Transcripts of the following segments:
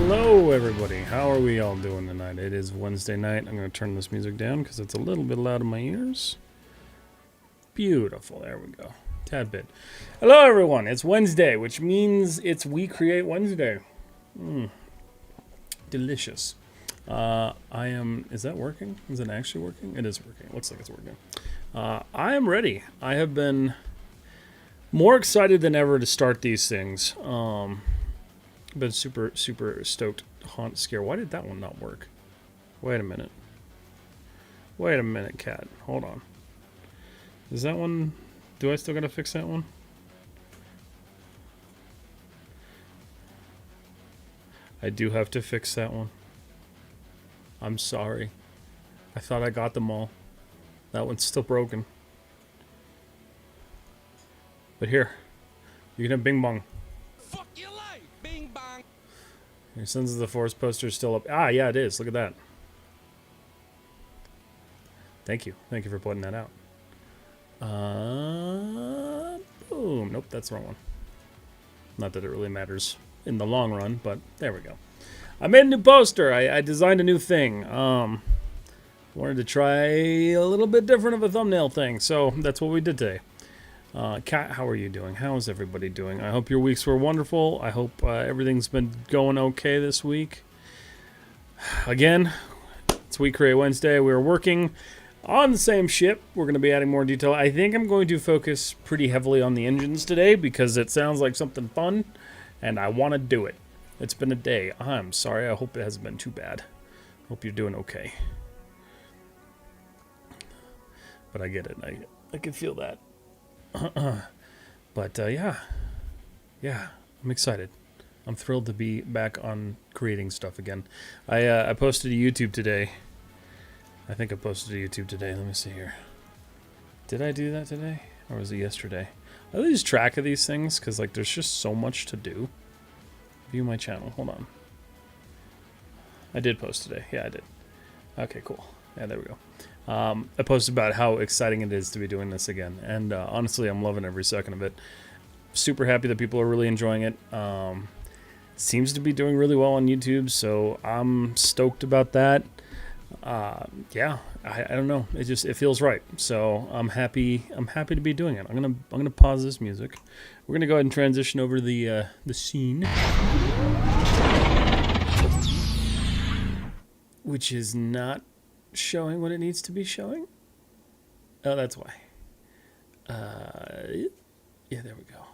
Hello everybody, how are we all doing tonight? It is Wednesday night. I'm going to turn this music down because it's a little bit loud in my ears. Beautiful, there we go. Tad bit. Hello everyone, it's Wednesday, which means it's We Create Wednesday. Delicious. Is that working? Is it actually working? It is working, it looks like it's working. I am ready. I have been more excited than ever to start these things. Been super stoked. Haunt scare. Why did that one not work? Wait a minute, cat. Hold on. Is that one... Do I still gotta fix that one? I do have to fix that one. I'm sorry. I thought I got them all. That one's still broken. But here, you can have Bing Bong. Fuck your life, Bing Bong. Your Sons of the Forest poster is still up. Ah, yeah, it is. Look at that. Thank you. Thank you for pointing that out. Boom. Nope, that's the wrong one. Not that it really matters in the long run, but there we go. I made a new poster. I designed a new thing. Wanted to try a little bit different of a thumbnail thing, so that's what we did today. Kat, how are you doing? How is everybody doing? I hope your weeks were wonderful. I hope everything's been going okay this week. Again, it's We Create Wednesday. We're working on the same ship. We're going to be adding more detail. I think I'm going to focus pretty heavily on the engines today because it sounds like something fun, and I want to do it. It's been a day. I'm sorry. I hope it hasn't been too bad. Hope you're doing okay. But I get it. I can feel that. But yeah, I'm excited. I'm thrilled to be back on creating stuff again. I posted a YouTube today. I think I posted a YouTube today. Let me see here. Did I do that today? Or was it yesterday? I lose track of these things because like there's just so much to do. View my channel. Hold on. I did post today. Yeah, I did. Okay, cool. Yeah, there we go. I posted about how exciting it is to be doing this again. And honestly, I'm loving every second of it. Super happy that people are really enjoying it. Seems to be doing really well on YouTube, so I'm stoked about that. Yeah, I don't know. It feels right. So I'm happy to be doing it. I'm gonna pause this music. We're gonna go ahead and transition over to the scene, which is not showing what it needs to be showing. Oh, that's why. Yeah, there we go.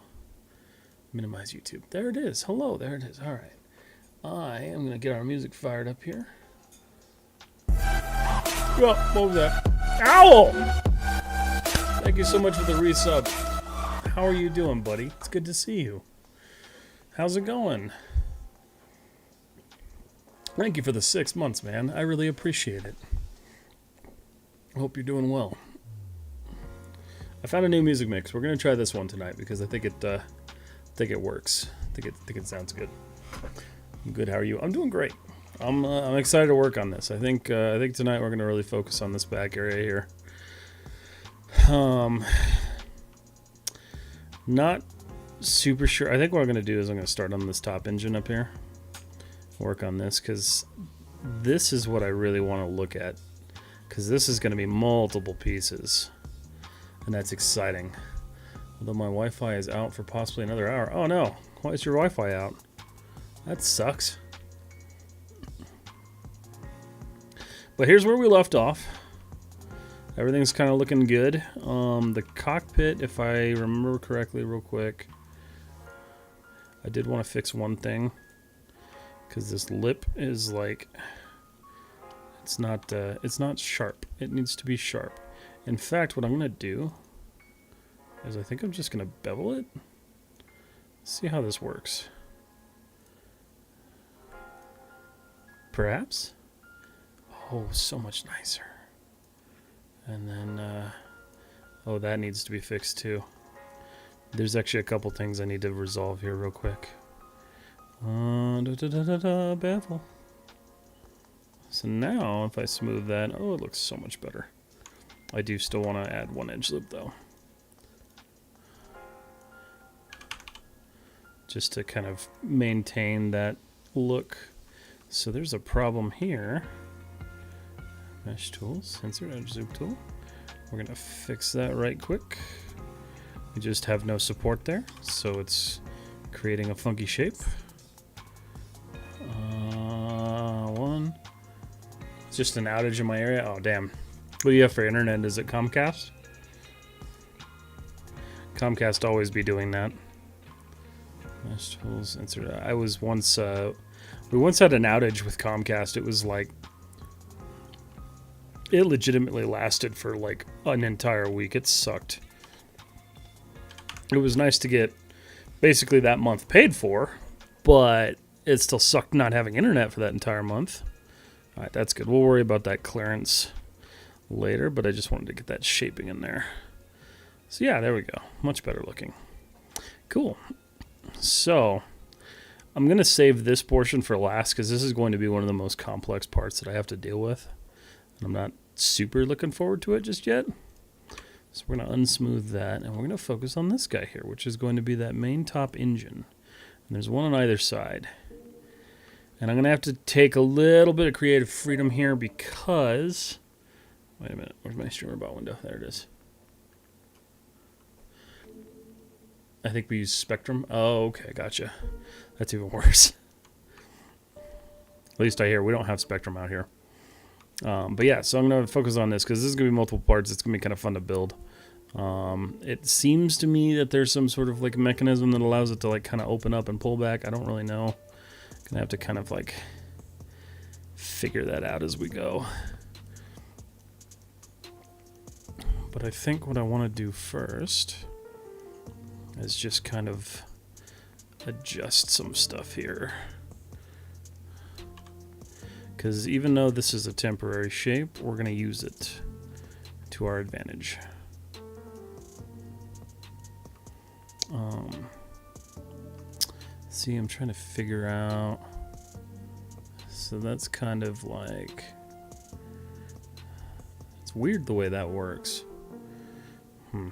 Minimize YouTube. There it is. Hello, there it is. All right. I am going to get our music fired up here. Oh, what was that? Owl! Thank you so much for the resub. How are you doing, buddy? It's good to see you. How's it going? Thank you for the 6 months, man. I really appreciate it. I hope you're doing well. I found a new music mix. We're gonna try this one tonight because I think it works. I think it sounds good. I'm good. How are you? I'm doing great. I'm excited to work on this. I think tonight we're gonna really focus on this back area here. Not super sure. I think what I'm gonna do is I'm gonna start on this top engine up here. Work on this because this is what I really want to look at. Because this is going to be multiple pieces. And that's exciting. Although my Wi-Fi is out for possibly another hour. Oh no, why is your Wi-Fi out? That sucks. But here's where we left off. Everything's kind of looking good. The cockpit, if I remember correctly real quick, I did want to fix one thing. Because this lip is like... It's not sharp. It needs to be sharp. In fact, what I'm gonna do is I think I'm just gonna bevel it. See how this works. Perhaps? Oh, so much nicer. And then, oh, that needs to be fixed too. There's actually a couple things I need to resolve here real quick. Bevel. So now, if I smooth that, oh, it looks so much better. I do still want to add one edge loop, though. Just to kind of maintain that look. So there's a problem here. Mesh tools, insert edge zoom tool. We're gonna fix that right quick. We just have no support there, so it's creating a funky shape. One. It's just an outage in my area. Oh damn. What do you have for internet? Is it Comcast? Comcast always be doing that. Mesh tools, insert. I was once. We once had an outage with Comcast. It was like. It legitimately lasted for like an entire week. It sucked. It was nice to get basically that month paid for, but it still sucked not having internet for that entire month. All right, that's good. We'll worry about that clearance later, but I just wanted to get that shaping in there. So yeah, there we go. Much better looking. Cool. So I'm going to save this portion for last because this is going to be one of the most complex parts that I have to deal with. And I'm not super looking forward to it just yet. So we're going to unsmooth that, and we're going to focus on this guy here, which is going to be that main top engine. And there's one on either side. And I'm going to have to take a little bit of creative freedom here because... Wait a minute, where's my streamer bot window? There it is. I think we use Spectrum. Oh, okay, gotcha. That's even worse. At least I hear we don't have Spectrum out here. But yeah, so I'm going to focus on this because this is going to be multiple parts. It's going to be kind of fun to build. It seems to me that there's some sort of like mechanism that allows it to like kind of open up and pull back. I don't really know. Going to have to kind of like figure that out as we go. But I think what I want to do first is just kind of adjust some stuff here. Because even though this is a temporary shape, we're going to use it to our advantage. See, I'm trying to figure out... So that's kind of like... It's weird the way that works. I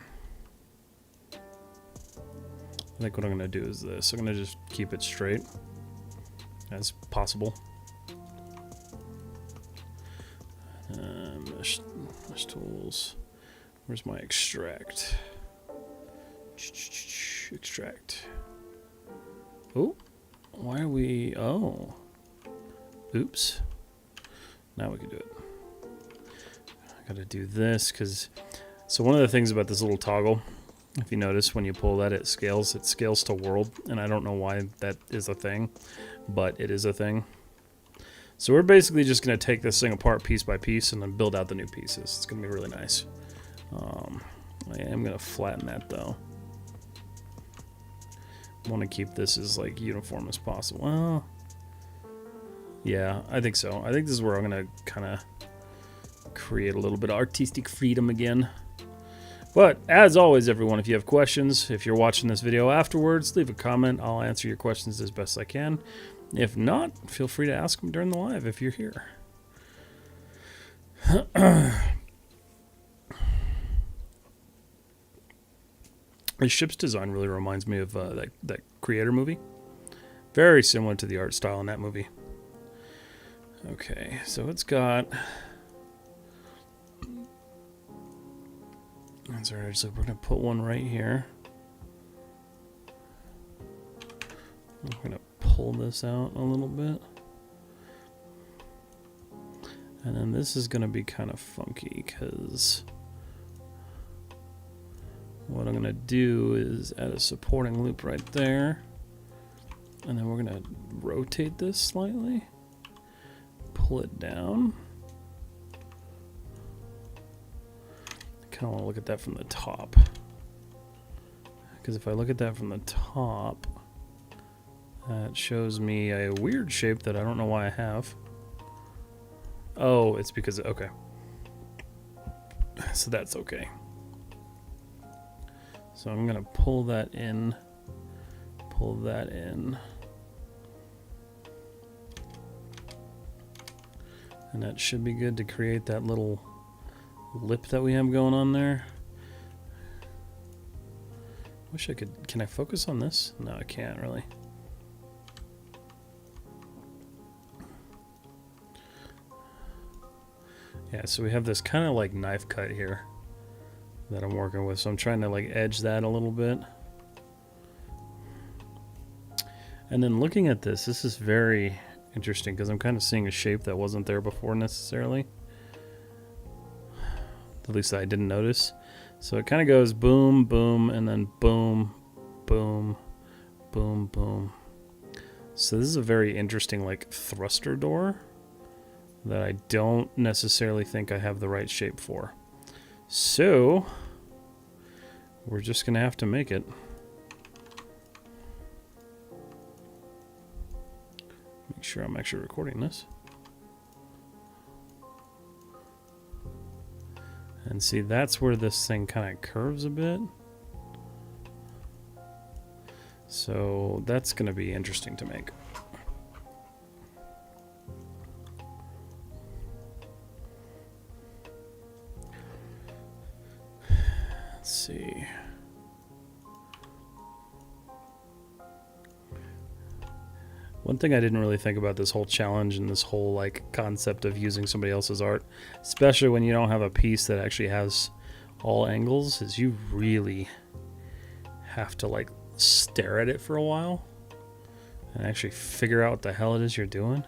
think what I'm going to do is this. I'm going to just keep it straight as possible. Mesh tools. Where's my extract? Extract. Oh, why are we? Oh, oops. Now we can do it. I gotta do this because. So one of the things about this little toggle, if you notice when you pull that, it scales. It scales to world, and I don't know why that is a thing, but it is a thing. So we're basically just going to take this thing apart piece by piece and then build out the new pieces. It's going to be really nice. I am going to flatten that though. I want to keep this as like uniform as possible. Well, yeah, I think so. I think this is where I'm going to kind of create a little bit of artistic freedom again. But as always, everyone, if you have questions, if you're watching this video afterwards, leave a comment. I'll answer your questions as best I can. If not, feel free to ask them during the live if you're here. The ship's design really reminds me of that Creator movie. Very similar to the art style in that movie. Okay, so it's got... That's alright, so we're going to put one right here. We're going to pull this out a little bit. And then this is going to be kind of funky because what I'm going to do is add a supporting loop right there. And then we're going to rotate this slightly. Pull it down. I kind of want to look at that from the top. Because if I look at that from the top, that shows me a weird shape that I don't know why I have. Oh, it's because... Okay. So that's okay. So I'm going to pull that in. Pull that in. And that should be good to create that little lip that we have going on there. Wish I could... Can I focus on this? No, I can't really. Yeah, so we have this kind of like knife cut here that I'm working with. So I'm trying to like edge that a little bit. And then looking at this is very interesting because I'm kind of seeing a shape that wasn't there before necessarily. At least I didn't notice. So it kind of goes boom, boom, and then boom, boom, boom, boom. So this is a very interesting like thruster door that I don't necessarily think I have the right shape for. So we're just gonna have to make it. Make sure I'm actually recording this. And see, that's where this thing kind of curves a bit. So that's gonna be interesting to make. Let's see. One thing I didn't really think about this whole challenge and this whole like concept of using somebody else's art, especially when you don't have a piece that actually has all angles, is you really have to like stare at it for a while and actually figure out what the hell it is you're doing.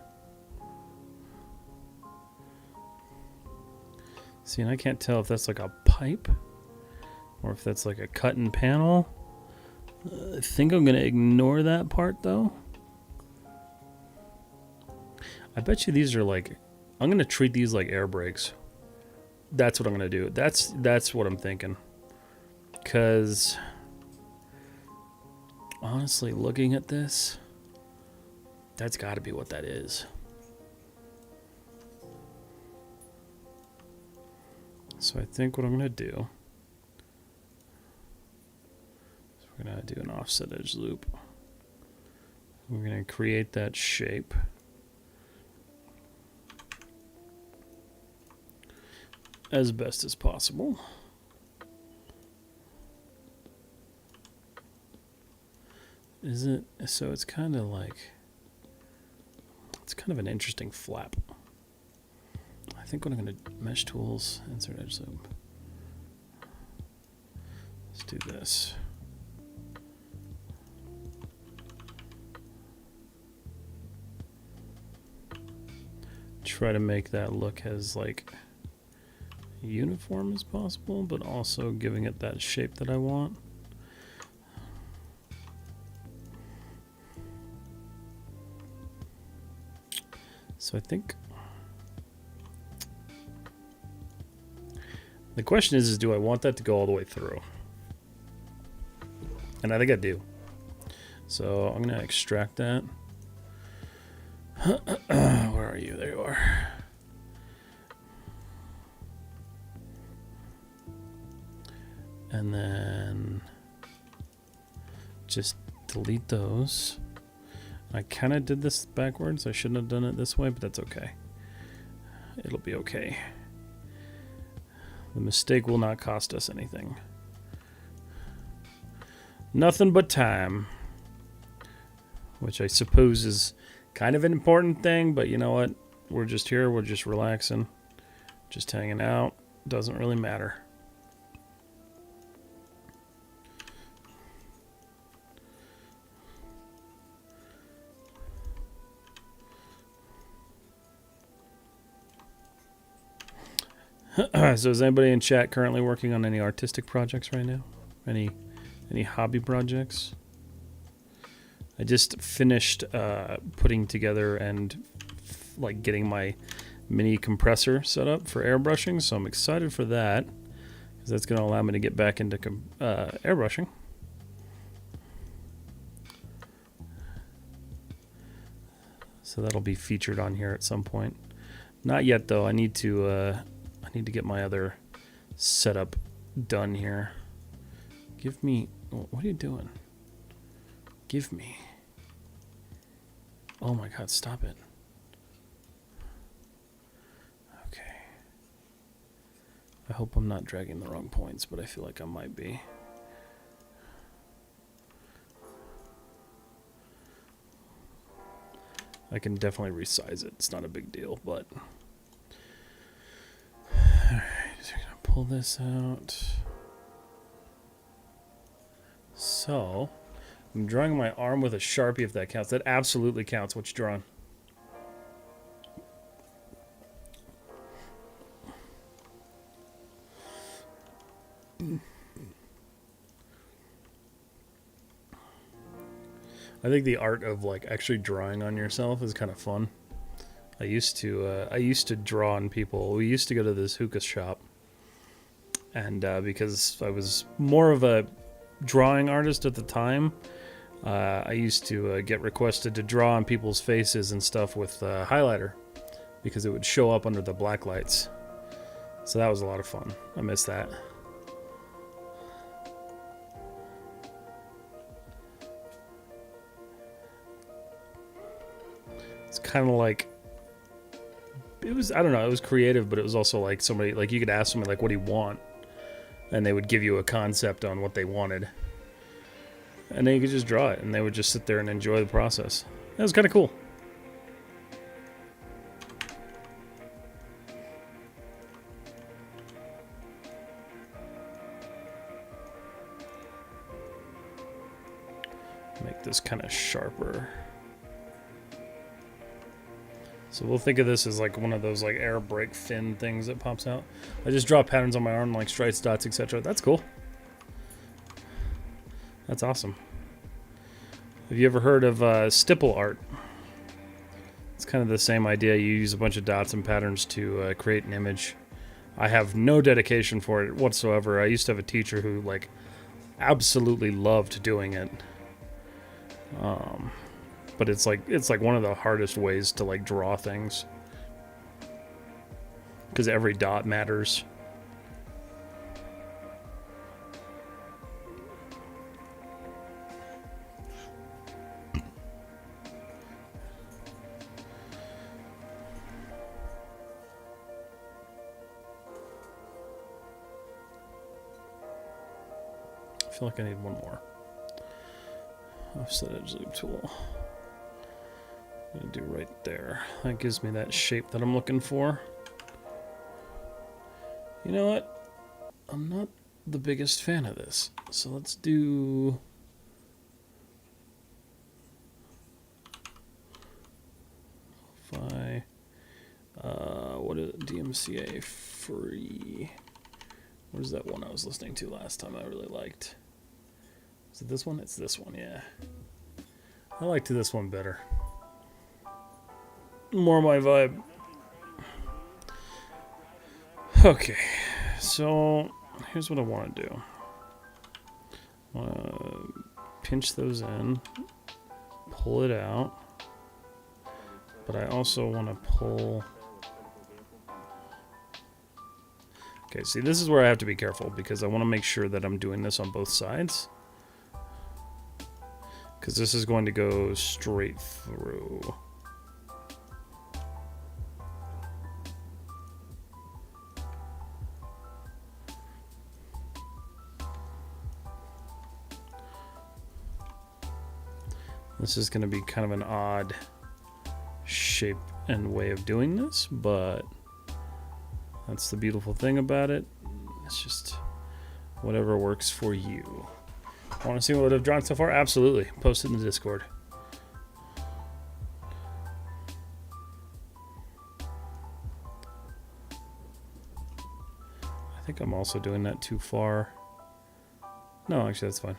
See, and I can't tell if that's like a pipe or if that's like a cut and panel. I think I'm gonna ignore that part though. I bet you these are like, I'm gonna treat these like air brakes. That's what I'm gonna do. That's what I'm thinking. Cause honestly, looking at this, that's gotta be what that is. So I think what I'm gonna do is we're gonna do an offset edge loop. We're gonna create that shape. As best as possible. Is it? So it's kind of like, it's kind of an interesting flap. I think what I'm going to mesh tools, insert edge loop. Let's do this. Try to make that look as like uniform as possible, but also giving it that shape that I want. So I think the question is do I want that to go all the way through? And I think I do. So I'm gonna extract that. Where are you? There you are. And then just delete those. I kind of did this backwards. I shouldn't have done it this way, but that's okay. It'll be okay. The mistake will not cost us anything. Nothing but time. Which I suppose is kind of an important thing, but you know what? We're just here. We're just relaxing. Just hanging out. Doesn't really matter. So is anybody in chat currently working on any artistic projects right now? Any hobby projects? I just finished putting together and like getting my mini compressor set up for airbrushing, so I'm excited for that because that's going to allow me to get back into airbrushing. So that'll be featured on here at some point. Not yet though. I need to get my other setup done here. Give me, what are you doing? Give me. Oh my God, stop it. Okay. I hope I'm not dragging the wrong points, but I feel like I might be. I can definitely resize it. It's not a big deal, but So you're gonna pull this out. So, I'm drawing my arm with a Sharpie if that counts. That absolutely counts. What you drawing? I think the art of like actually drawing on yourself is kind of fun. I used to draw on people. We used to go to this hookah shop, and because I was more of a drawing artist at the time, I used to get requested to draw on people's faces and stuff with highlighter because it would show up under the black lights. So that was a lot of fun. I miss that. It's kind of like, it was, I don't know, it was creative, but it was also like somebody, like you could ask somebody like, what do you want? And they would give you a concept on what they wanted. And then you could just draw it, and they would just sit there and enjoy the process. That was kind of cool. Make this kind of sharper. So we'll think of this as like one of those like air brake fin things that pops out. I just draw patterns on my arm like stripes, dots, etc. That's cool. That's awesome. Have you ever heard of stipple art? It's kind of the same idea. You use a bunch of dots and patterns to create an image. I have no dedication for it whatsoever. I used to have a teacher who like absolutely loved doing it. But it's like one of the hardest ways to like draw things because every dot matters. I feel like I need one more. Offset edge loop tool. I'm gonna do right there. That gives me that shape that I'm looking for. You know what? I'm not the biggest fan of this. So let's do... what is it? DMCA free. What is that one I was listening to last time I really liked? Is it this one? It's this one, yeah. I liked this one better. More my vibe. Okay, so here's what I want to do. I want to pinch those in, pull it out, but I also want to pull... Okay, see, this is where I have to be careful because I want to make sure that I'm doing this on both sides. Because this is going to go straight through. This is going to be kind of an odd shape and way of doing this, but that's the beautiful thing about it. It's just whatever works for you. Want to see what I've drawn so far? Absolutely. Post it in the Discord. I think I'm also doing that too far. No, actually, that's fine.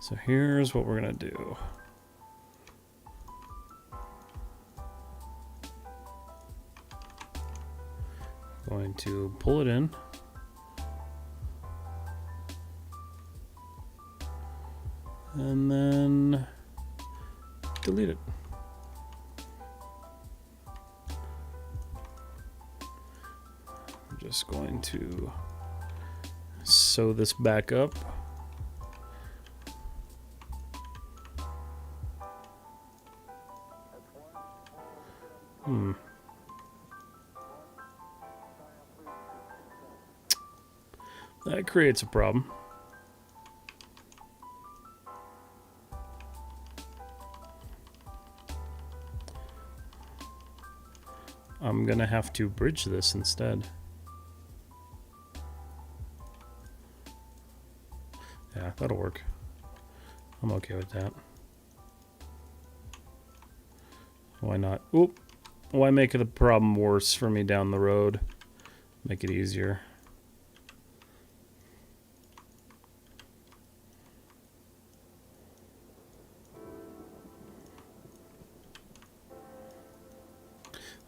So here's what we're going to do. Going to pull it in. And then delete it. I'm just going to sew this back up. That creates a problem. I'm gonna have to bridge this instead. Yeah, that'll work. I'm okay with that. Why not? Oop! Why make the problem worse for me down the road? Make it easier.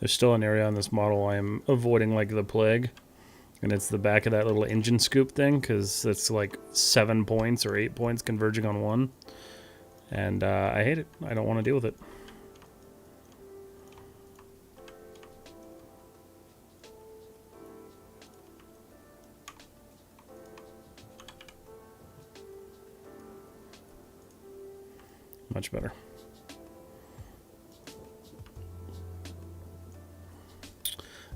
There's still an area on this model I am avoiding like the plague. And it's the back of that little engine scoop thing, because it's like 7 points or 8 points converging on one. And I hate it. I don't want to deal with it. Much better.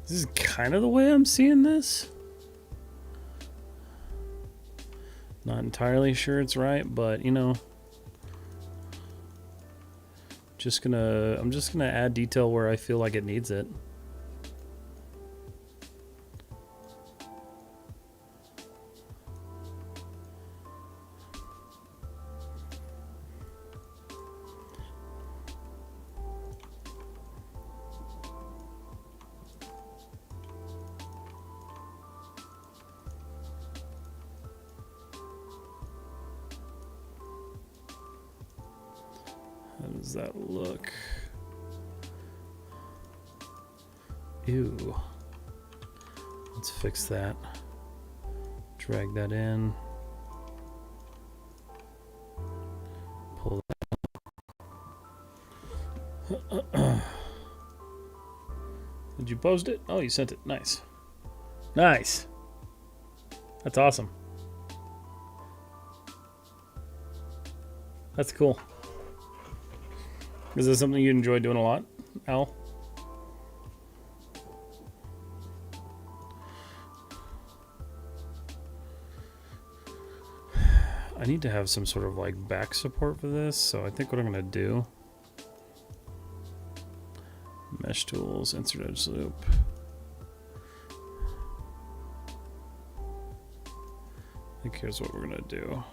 This is kind of the way I'm seeing this. Not entirely sure it's right, but you know, I'm just gonna add detail where I feel like it needs it. How does that look? Ew. Let's fix that. Drag that in. Pull that. Did you post it? Oh, you sent it. Nice. Nice. That's awesome. That's cool. Is this something you enjoy doing a lot, Al? I need to have some sort of like back support for this, so I think what I'm gonna do, mesh tools, insert edge loop. I think here's what we're gonna do.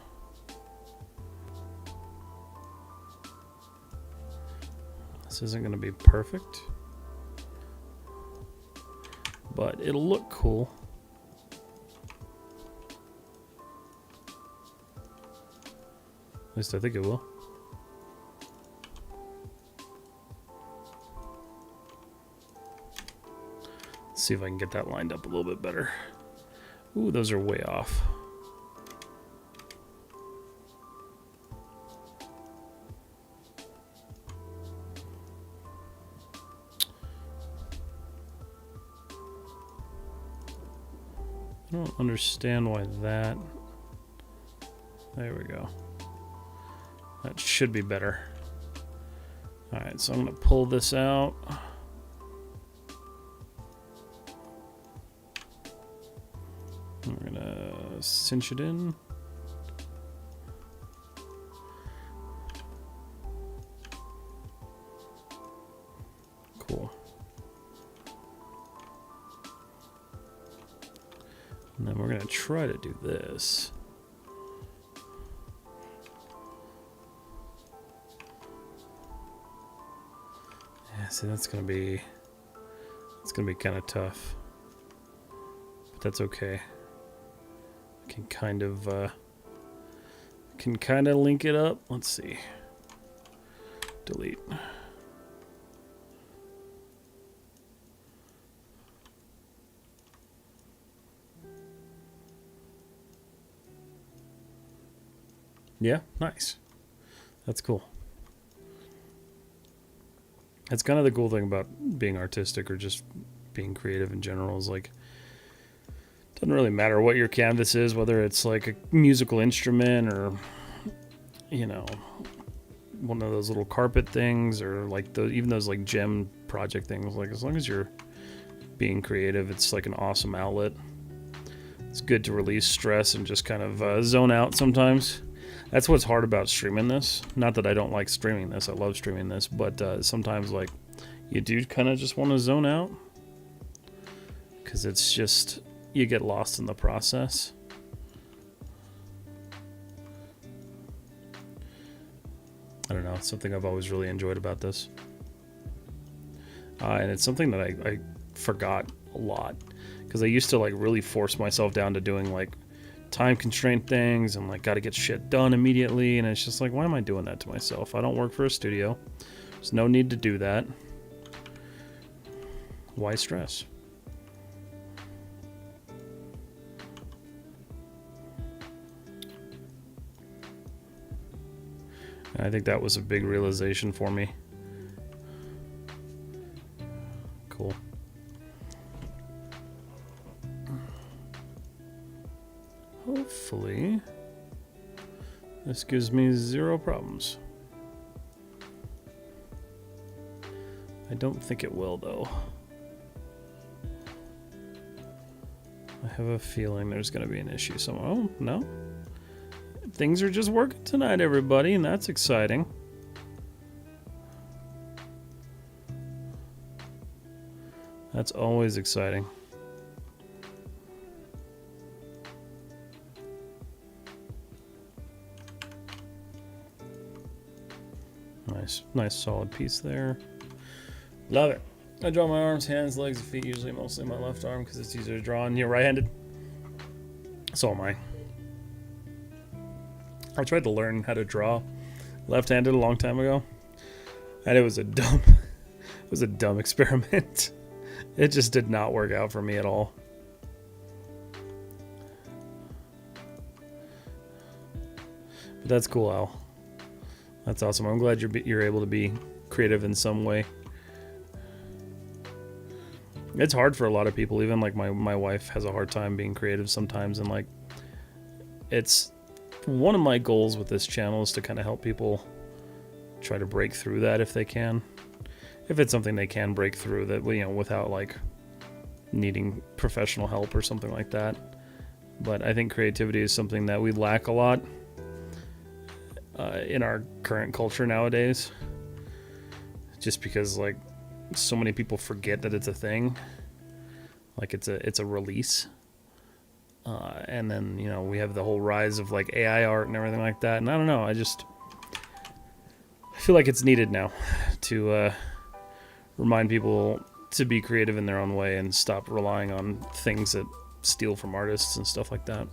This isn't gonna be perfect, but it'll look cool. At least I think it will. Let's see if I can get that lined up a little bit better. Ooh, those are way off. I don't understand why that... There we go. That should be better. Alright, so I'm going to pull this out. We're going to cinch it in. Cool. And then we're going to try to do this. Yeah, see, it's gonna be kind of tough, but that's okay. I can kind of link it up. Let's see. Delete. Yeah, nice. That's cool. That's kind of the cool thing about being artistic or just being creative in general is like, it doesn't really matter what your canvas is, whether it's like a musical instrument or, you know, one of those little carpet things or like even those like gem project things. Like as long as you're being creative, it's like an awesome outlet. It's good to release stress and just kind of zone out sometimes. That's what's hard about streaming this. Not that I don't like streaming this. I love streaming this. But sometimes, like, you do kind of just want to zone out. because it's just, you get lost in the process. I don't know, it's something I've always really enjoyed about this. And it's something that I forgot a lot, because I used to like really force myself down to doing like time constraint things and like got to get shit done immediately, and it's just like, why am I doing that to myself? I don't work for a studio. There's no need to do that. Why stress? And I think that was a big realization for me. Cool. Hopefully, this gives me 0 problems. I don't think it will, though. I have a feeling there's going to be an issue somewhere. Oh, no. Things are just working tonight, everybody, and that's exciting. That's always exciting. Nice solid piece there. Love it. I draw my arms, hands, legs, and feet, usually mostly my left arm because it's easier to draw. And you're right-handed? So am I. I tried to learn how to draw left-handed a long time ago, and it was a dumb experiment. It just did not work out for me at all. But that's cool, Al. That's awesome. I'm glad you're able to be creative in some way. It's hard for a lot of people. Even like my wife has a hard time being creative sometimes, and like it's one of my goals with this channel is to kind of help people try to break through that if they can. If it's something they can break through, that, you know, without like needing professional help or something like that. But I think creativity is something that we lack a lot in our current culture nowadays, just because like so many people forget that it's a thing, like it's a release, and then, you know, we have the whole rise of like AI art and everything like that, and I don't know, I feel like it's needed now to remind people to be creative in their own way and stop relying on things that steal from artists and stuff like that.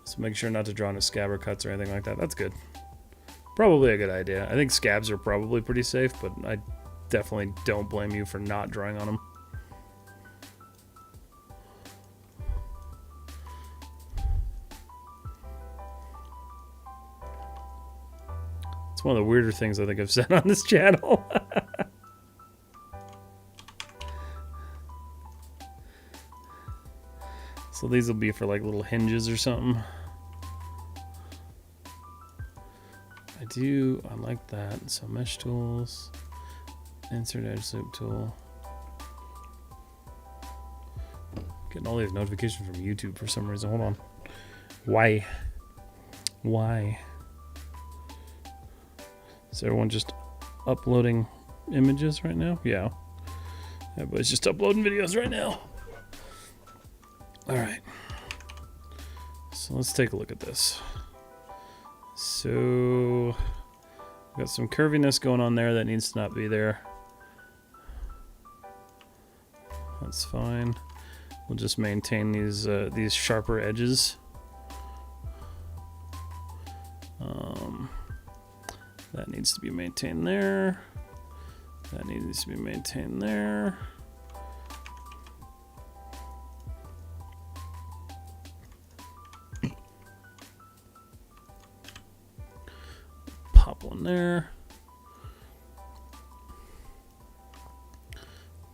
So make sure not to draw into scab or cuts or anything like that. That's good. Probably a good idea. I think scabs are probably pretty safe, but I definitely don't blame you for not drawing on them. It's one of the weirder things I think I've said on this channel. So these will be for like little hinges or something. I like that. So mesh tools, insert edge loop tool. Getting all these notifications from YouTube for some reason. Hold on. Why? Is everyone just uploading images right now? Yeah. Everybody's just uploading videos right now. Alright. So let's take a look at this. So we've got some curviness going on there that needs to not be there. That's fine. We'll just maintain these sharper edges. That needs to be maintained there. That needs to be maintained there. Pop one there.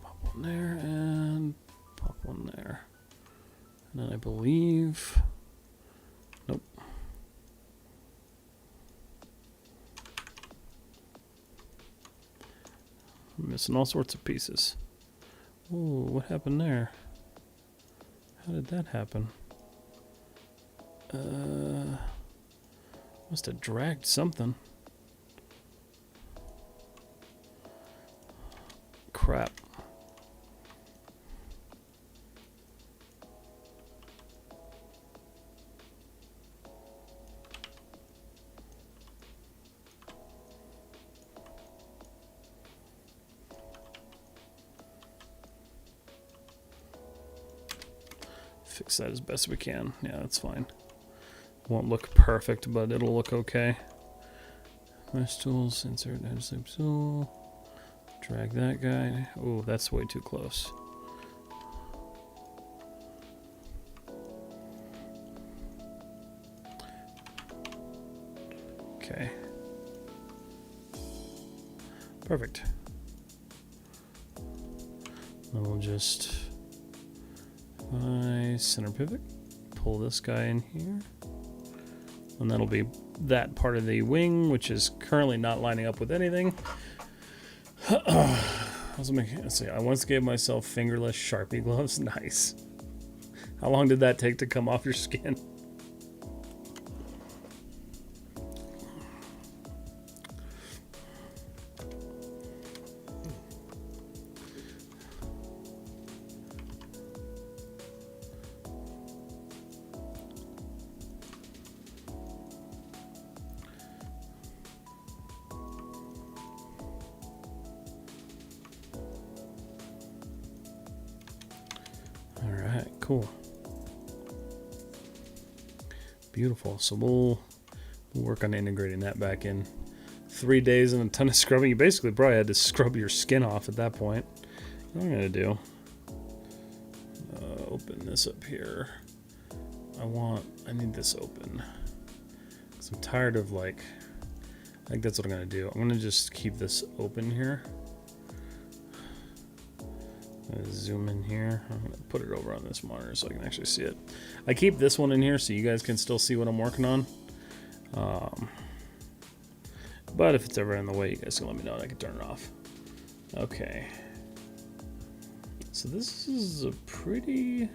Pop one there and pop one there. And then I believe... Nope. I'm missing all sorts of pieces. Ooh, what happened there? How did that happen? Must have dragged something. Fix that as best we can. Yeah, that's fine. Won't look perfect, but it'll look okay. Mesh tools, insert edge loop tool. Drag that guy. Oh, that's way too close. Okay. Perfect. Then we'll just center pivot, pull this guy in here, and that'll be that part of the wing, which is currently not lining up with anything. Let's see, I once gave myself fingerless Sharpie gloves. Nice. How long did that take to come off your skin? Cool. Beautiful. So we'll work on integrating that back in. 3 days and a ton of scrubbing. You basically probably had to scrub your skin off at that point. What I'm going to do, open this up here. I need this open. Because I'm tired of I think that's what I'm going to do. I'm going to just keep this open here. Zoom in here. I'm going to put it over on this monitor so I can actually see it. I keep this one in here so you guys can still see what I'm working on. But if it's ever in the way, you guys can let me know and I can turn it off. Okay. So this is a pretty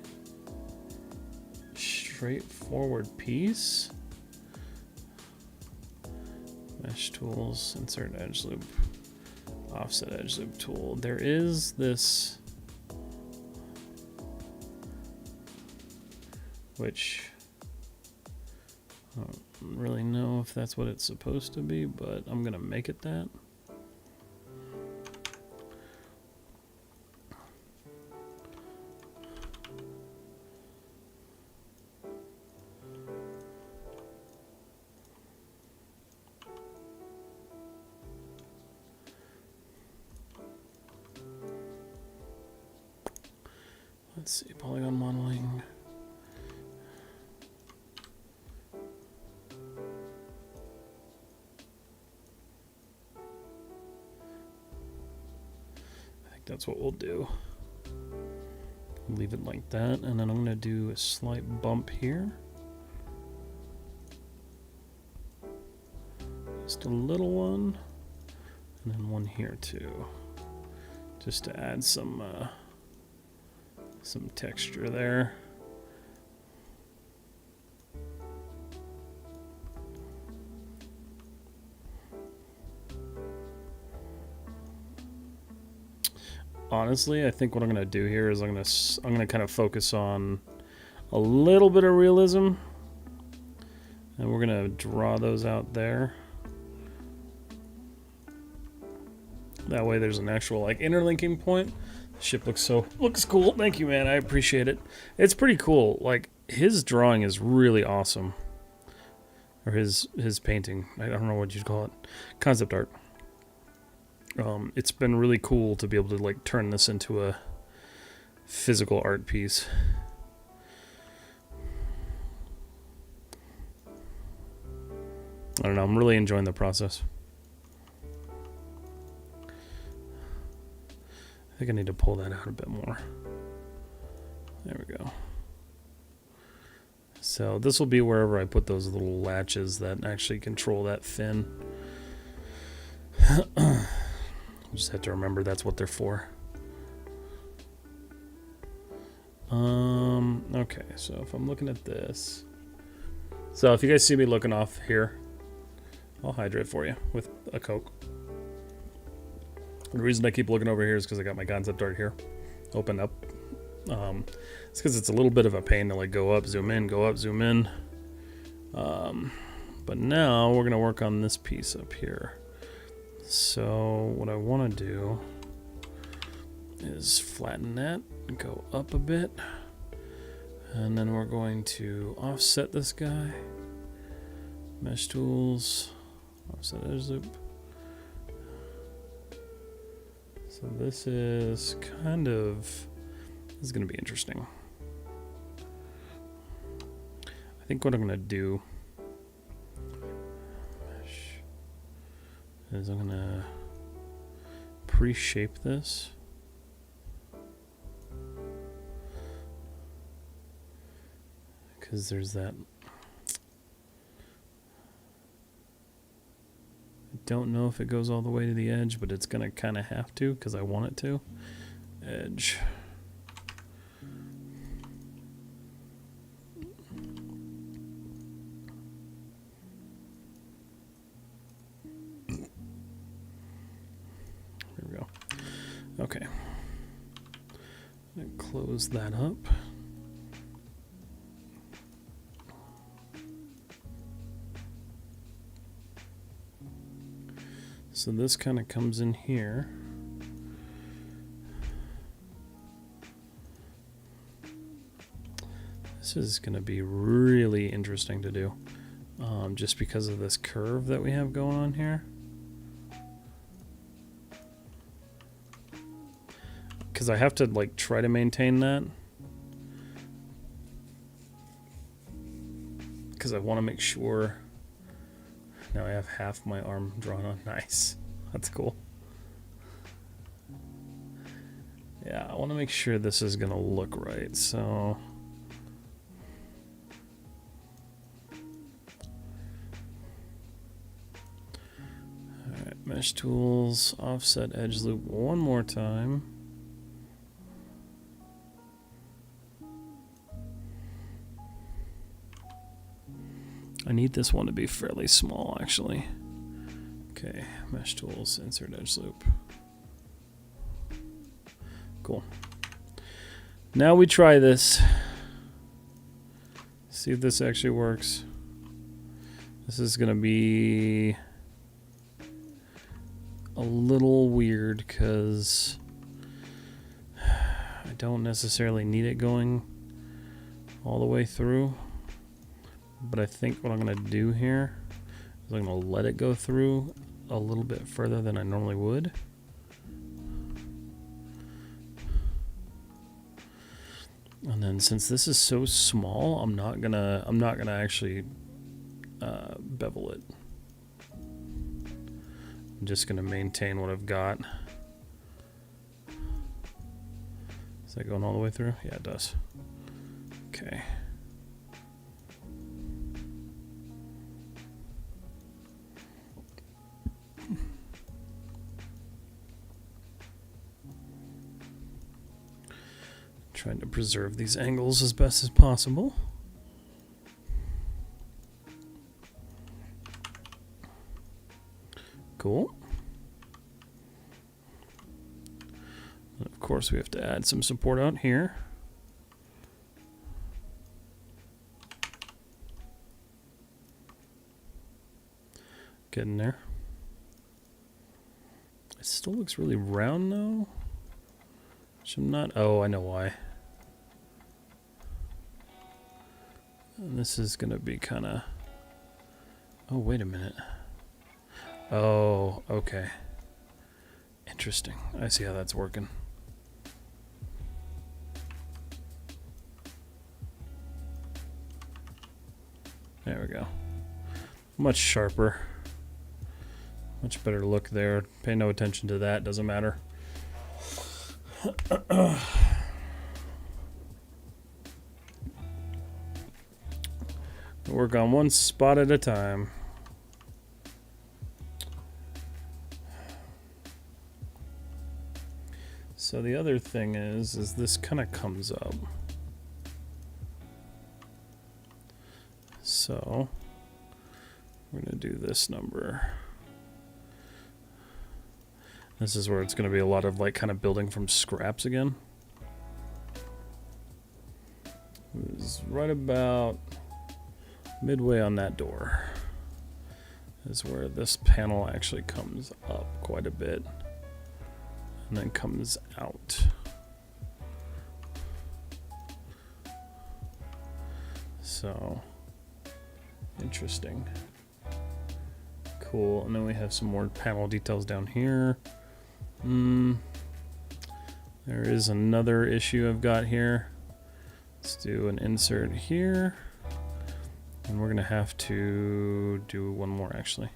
straightforward piece. Mesh tools, insert edge loop, offset edge loop tool. There is this, which I don't really know if that's what it's supposed to be, but I'm gonna make it that. Let's see, polygon modeling. That's what we'll do. Leave it like that, and then I'm going to do a slight bump here. Just a little one, and then one here too, just to add some texture there. Honestly, I think what I'm going to do here is I'm going to kind of focus on a little bit of realism, and we're going to draw those out there. That way there's an actual interlinking point. The ship looks cool. Thank you, man. I appreciate it. It's pretty cool. His drawing is really awesome. Or his painting. I don't know what you'd call it. Concept art. It's been really cool to be able to turn this into a physical art piece. I don't know, I'm really enjoying the process. I think I need to pull that out a bit more. There we go. So this will be wherever I put those little latches that actually control that fin. Just have to remember that's what they're for. Okay, so if I'm looking at this, so if you guys see me looking off here, I'll hydrate for you with a Coke. The reason I keep looking over here is because I got my concept art here open up. It's because it's a little bit of a pain to go up, zoom in, go up, zoom in. But now we're gonna work on this piece up here. So what I want to do is flatten that and go up a bit. And then we're going to offset this guy. Mesh tools, offset edge loop. So this is kind of, this is going to be interesting. I think what I'm going to do is I'm going to pre-shape this. Because there's that. I don't know if it goes all the way to the edge, but it's going to kind of have to because I want it to. Edge. There we go. Okay. I'm going to close that up. So this kind of comes in here. This is going to be really interesting to do, just because of this curve that we have going on here. Because I have to like try to maintain that. Because I want to make sure. Now I have half my arm drawn on. Nice. That's cool. Yeah, I want to make sure this is going to look right. So alright, mesh tools, offset edge loop one more time. I need this one to be fairly small, actually. Okay, mesh tools, insert edge loop. Cool. Now we try this. See if this actually works. This is going to be a little weird because I don't necessarily need it going all the way through. But I think what I'm going to do here is I'm going to let it go through a little bit further than I normally would. And then since this is so small, I'm not gonna actually bevel it. I'm just gonna maintain what I've got. Is that going all the way through? Yeah, it does. Okay. Trying to preserve these angles as best as possible. Cool. And of course, we have to add some support out here. Getting there. It still looks really round though. Which I'm not. Oh, I know why. And this is going to be kind of... Oh, wait a minute. Oh, okay. Interesting. I see how that's working. There we go. Much sharper. Much better look there. Pay no attention to that. Doesn't matter. Work on one spot at a time. So the other thing is this kind of comes up. So we're going to do this number. This is where it's going to be a lot of like kind of building from scraps again. It's right about midway on that door is where this panel actually comes up quite a bit and then comes out. So, interesting. Cool. And then we have some more panel details down here. There is another issue I've got here. Let's do an insert here. And we're going to have to do one more, actually.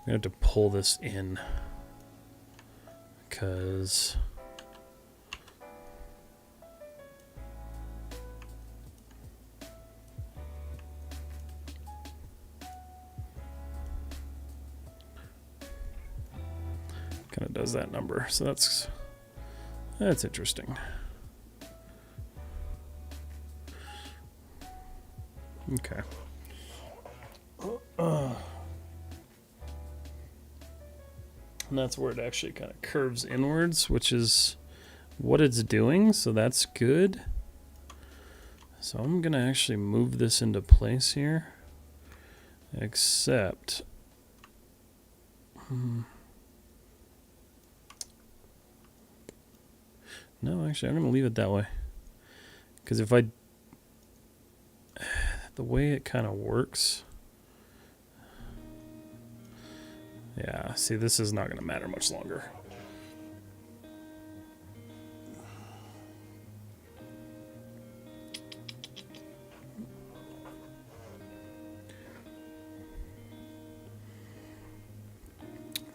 We're going to have to pull this in. Because... kind of does that number, so that's interesting. Okay. And that's where it actually kind of curves inwards, which is what it's doing, so that's good. So I'm gonna actually move this into place here, except no, actually, I'm going to leave it that way. Because if I... the way it kind of works... yeah, see, this is not going to matter much longer.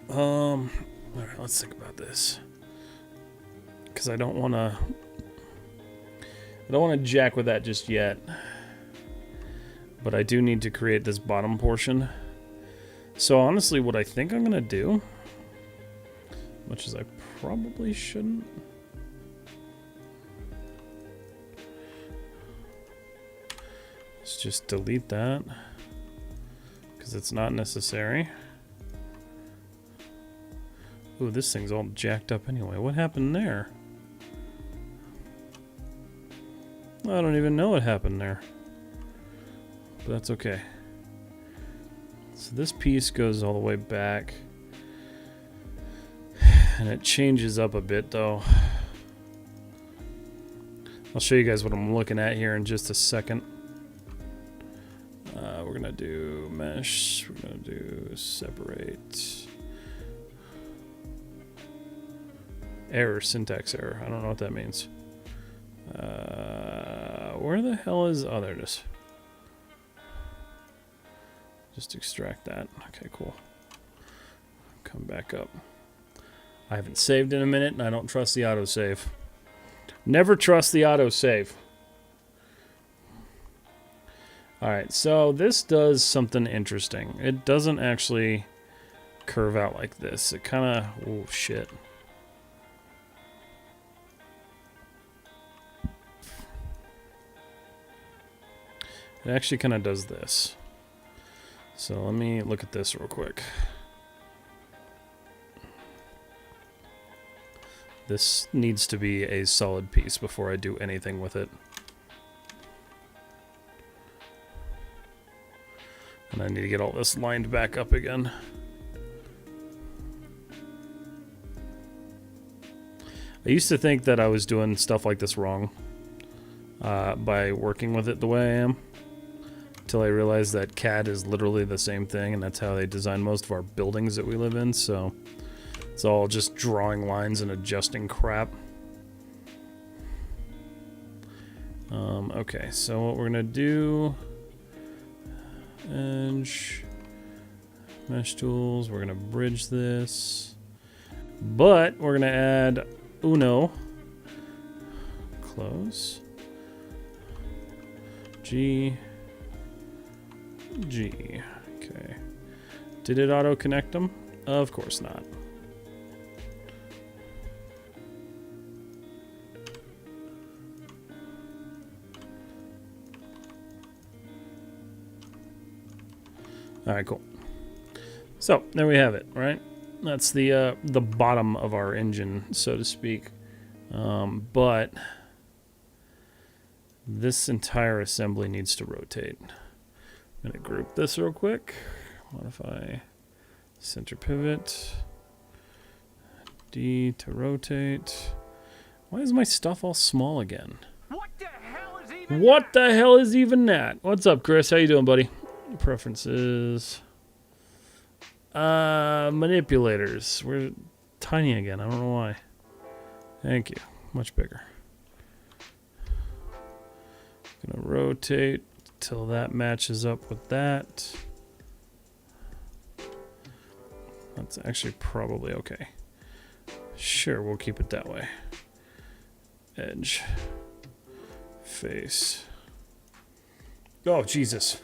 All right, let's think about this. Because I don't want to jack with that just yet. But I do need to create this bottom portion. So honestly, what I think I'm going to do, much as I probably shouldn't, is just delete that. Because it's not necessary. Ooh, this thing's all jacked up anyway. What happened there? I don't even know what happened there. But that's okay. So this piece goes all the way back. And it changes up a bit though. I'll show you guys what I'm looking at here in just a second. We're gonna do mesh. We're gonna do separate. Error, syntax error. I don't know what that means. Where the hell is... oh, there it is. Just extract that. Okay, cool. Come back up. I haven't saved in a minute, and I don't trust the autosave. Never trust the autosave. Alright, so this does something interesting. It doesn't actually curve out like this. It kind of... oh, shit. It actually kind of does this. So let me look at this real quick. This needs to be a solid piece before I do anything with it. And I need to get all this lined back up again. I used to think that I was doing stuff like this wrong by working with it the way I am. Until I realized that CAD is literally the same thing, and that's how they design most of our buildings that we live in, so it's all just drawing lines and adjusting crap. Okay, so what we're gonna do, edge, mesh tools, we're gonna bridge this, but we're gonna add Uno, close, G, G. Okay. Did it auto connect them? Of course not. All right, cool. So there we have it, right? That's the bottom of our engine, so to speak. But this entire assembly needs to rotate. I'm going to group this real quick. Modify center pivot. D to rotate. Why is my stuff all small again? What the hell is even What the hell is even that? What's up, Chris? How you doing, buddy? Preferences. Manipulators. We're tiny again. I don't know why. Thank you. Much bigger. Gonna rotate till that matches up with that. That's actually probably okay. Sure, we'll keep it that way. Edge. Face. Oh, Jesus.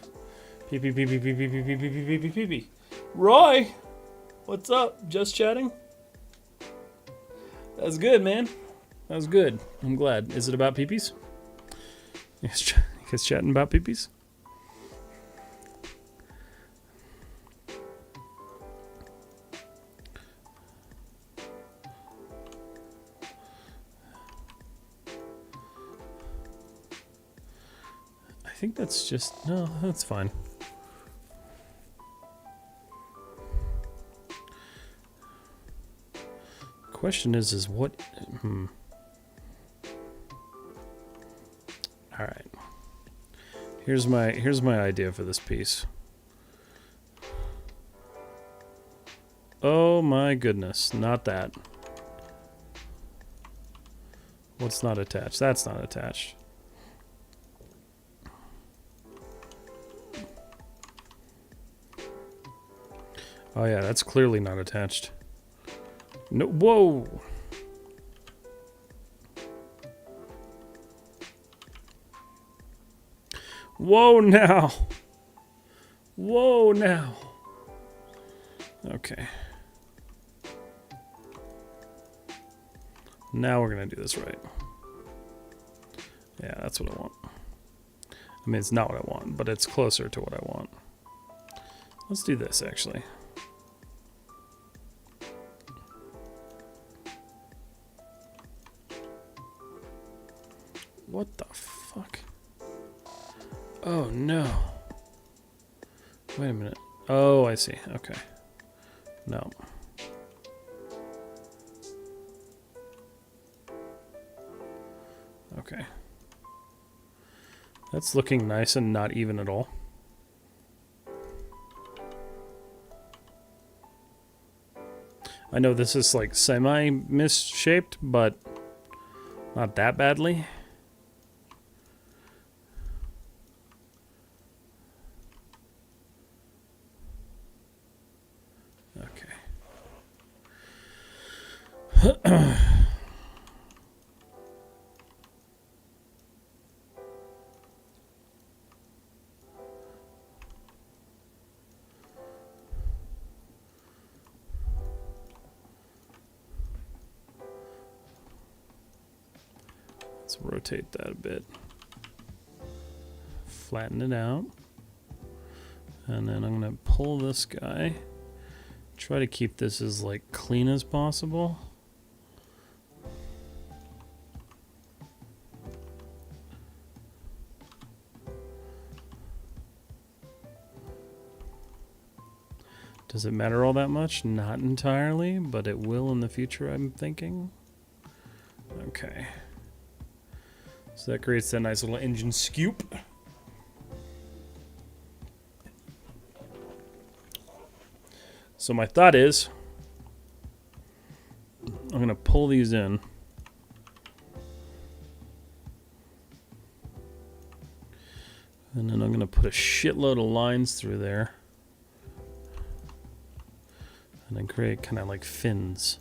Pee. Roy! What's up? Just chatting? That's good, man. That was good. I'm glad. Is it about peepees? You guys chatting about peepees? I think that's just... No, that's fine. Question is what... Alright. Here's my idea for this piece. Oh my goodness, not that. What's not attached? That's not attached. Oh yeah, that's clearly not attached. No, whoa! Whoa now! Whoa now! Okay. Now we're gonna do this right. Yeah, that's what I want. I mean, it's not what I want, but it's closer to what I want. Let's do this, actually. What the fuck? Oh, no. Wait a minute. Oh, I see. Okay. No. Okay. That's looking nice and not even at all. I know this is like semi-misshaped, but not that badly. Okay. Let's rotate that a bit. Flatten it out. And then I'm going to pull this guy. Try to keep this as like clean as possible. Does it matter all that much? Not entirely, but it will in the future, I'm thinking. Okay. So that creates that nice little engine scoop. So my thought is, I'm going to pull these in. And then I'm going to put a shitload of lines through there. And then create kind of like fins.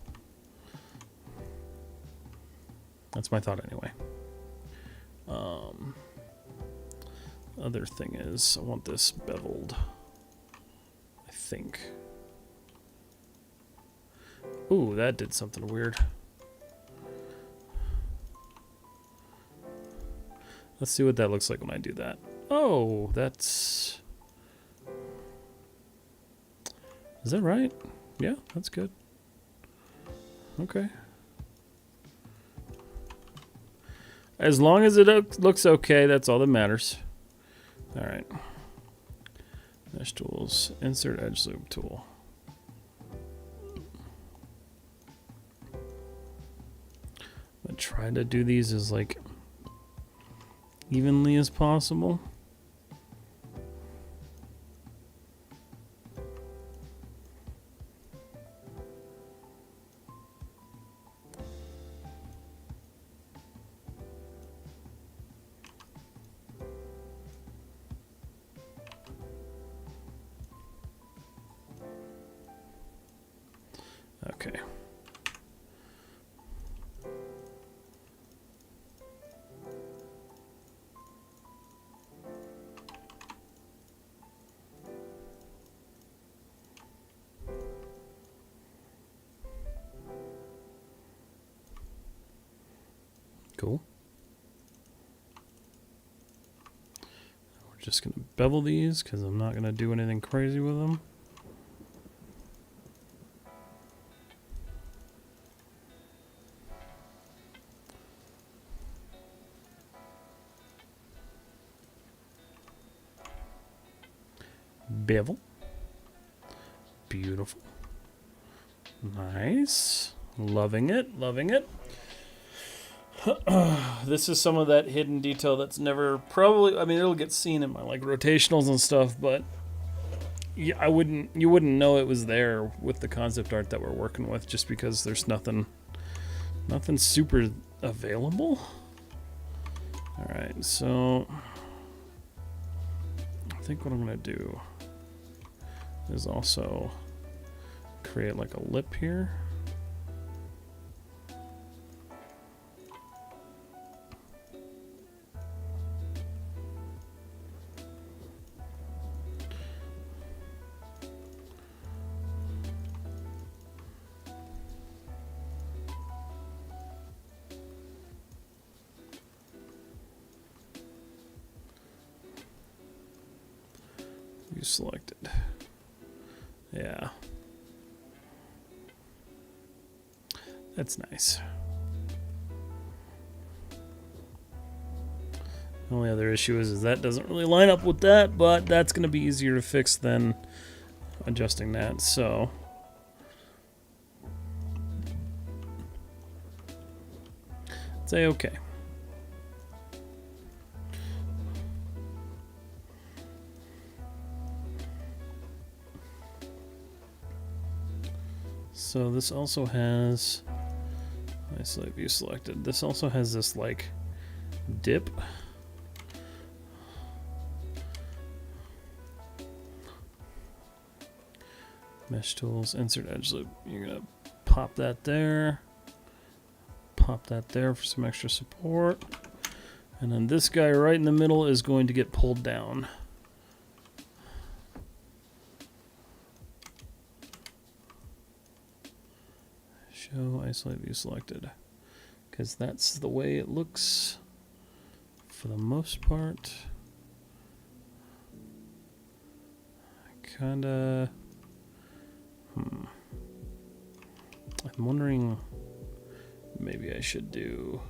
That's my thought anyway. Other thing is, I want this beveled. I think. Ooh, that did something weird. Let's see what that looks like when I do that. Oh, that's... Is that right? Yeah, that's good. Okay. As long as it looks okay, that's all that matters. All right. Mesh tools, insert edge loop tool. I'm trying to do these as like evenly as possible. Okay. Cool. We're just going to bevel these because I'm not going to do anything crazy with them. Bevel. Beautiful. Nice. Loving it. Loving it. This is some of that hidden detail that's never probably, I mean, it'll get seen in my like rotationals and stuff, but yeah, you wouldn't know it was there with the concept art that we're working with just because there's nothing super available. All right, so I think what I'm going to do is also create like a lip here. You selected. Yeah. That's nice. The only other issue is that doesn't really line up with that, but that's going to be easier to fix than adjusting that, so. Say okay. So this also has, isolate view selected. This also has this like dip. Mesh tools, insert edge loop. You're gonna pop that there. Pop that there for some extra support. And then this guy right in the middle is going to get pulled down. Show isolate view selected, because that's the way it looks for the most part. Kinda. I'm wondering, maybe I should do.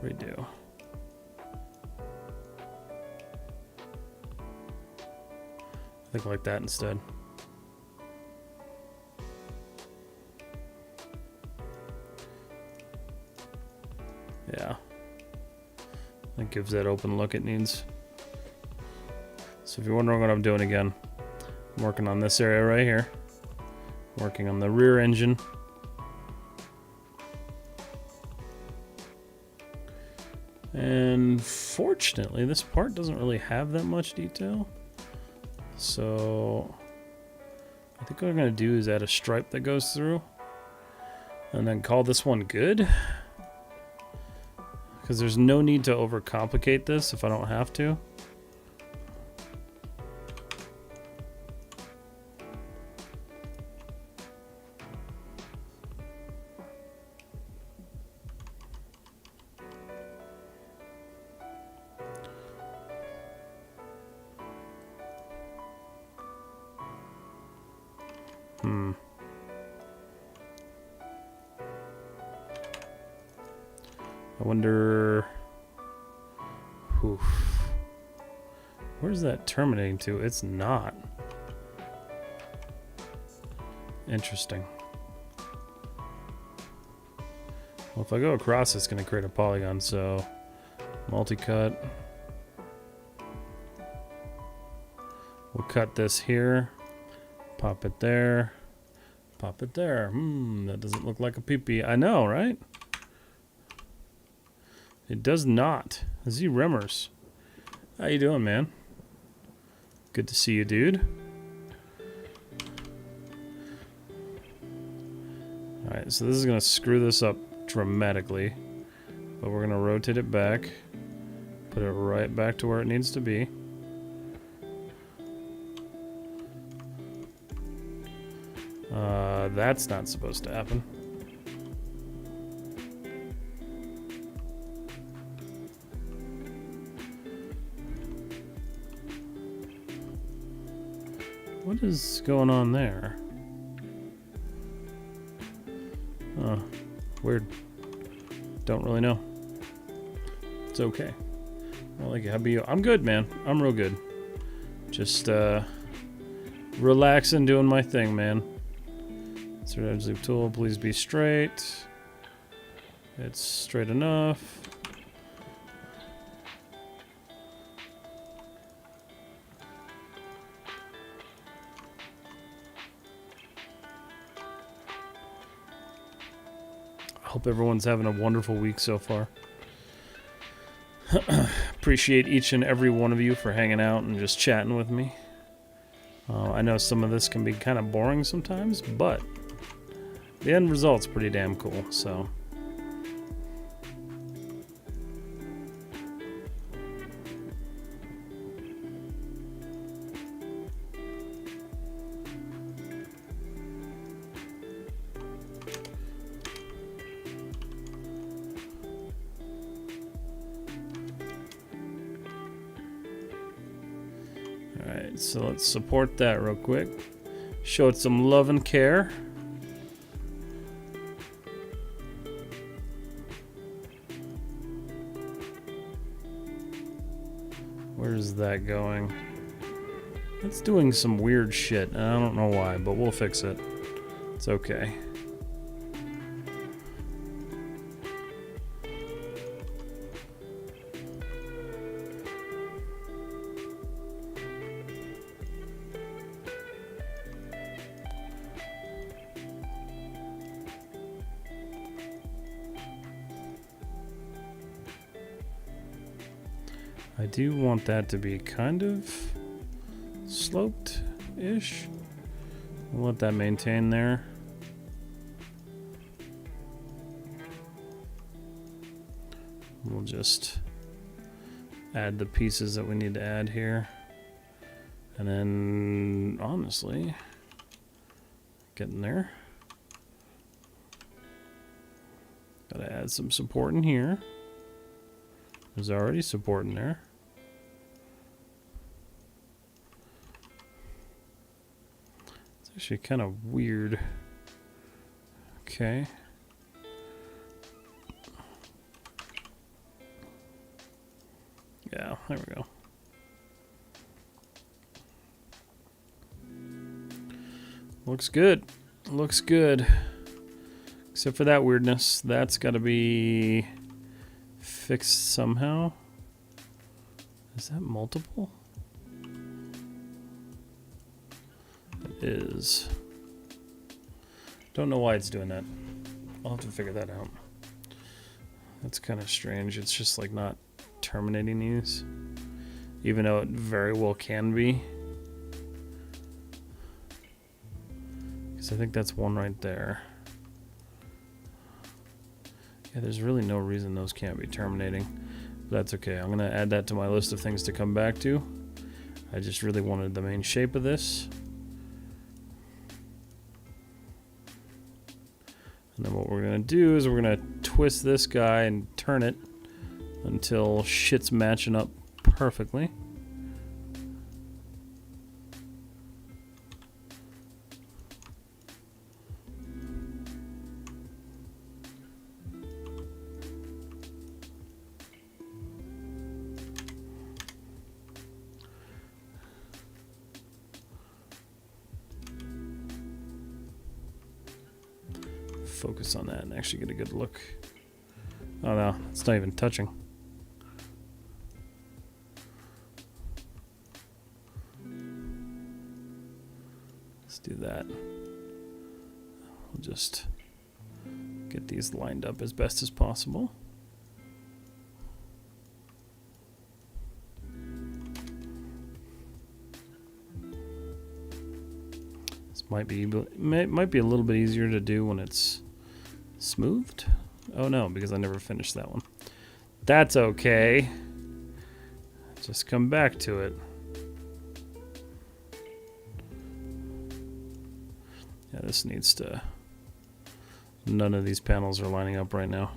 Redo. I think like that instead. Yeah. That gives that open look it needs. So if you're wondering what I'm doing again, I'm working on this area right here. Working on the rear engine. And fortunately, this part doesn't really have that much detail. So I think what I'm going to do is add a stripe that goes through and then call this one good, because there's no need to overcomplicate this if I don't have to. I wonder. Oof. Where's that terminating to? It's not. Interesting. Well, if I go across, it's going to create a polygon, so multi-cut. We'll cut this here, pop it there, pop it there. That doesn't look like a peepee. I know, right? It does not. Z Remmers. How you doing, man? Good to see you, dude. Alright, so this is going to screw this up dramatically. But we're going to rotate it back. Put it right back to where it needs to be. That's not supposed to happen. What is going on there? Oh, weird. Don't really know. It's okay. Well, like, how about you? I'm good, man. I'm real good. Just relaxing, doing my thing, man. Insert edge loop tool, please be straight. It's straight enough. I hope everyone's having a wonderful week so far. Appreciate each and every one of you for hanging out and just chatting with me. I know some of this can be kind of boring sometimes, but the end result's pretty damn cool, so. Alright, so let's support that real quick. Show it some love and care. Where's that going? It's doing some weird shit, and I don't know why, but we'll fix it. It's okay. I do want that to be kind of sloped-ish. We'll let that maintain there. We'll just add the pieces that we need to add here. And then, honestly, getting there. Gotta add some support in here. There's already support in there. It's actually kind of weird. Okay. Yeah, there we go. Looks good. Looks good. Except for that weirdness. That's got to be fixed somehow. Is that multiple? It is. Don't know why it's doing that. I'll have to figure that out. That's kind of strange. It's just like not terminating these, even though it very well can be. Because I think that's one right there. Yeah, there's really no reason those can't be terminating. But that's okay. I'm going to add that to my list of things to come back to. I just really wanted the main shape of this. And then what we're going to do is we're going to twist this guy and turn it until shit's matching up perfectly. Focus on that and actually get a good look. Oh no, it's not even touching. Let's do that. We'll just get these lined up as best as possible. This might be a little bit easier to do when it's smoothed. Oh no, because I never finished that one. That's okay. Just come back to it. Yeah, this needs to... None of these panels are lining up right now.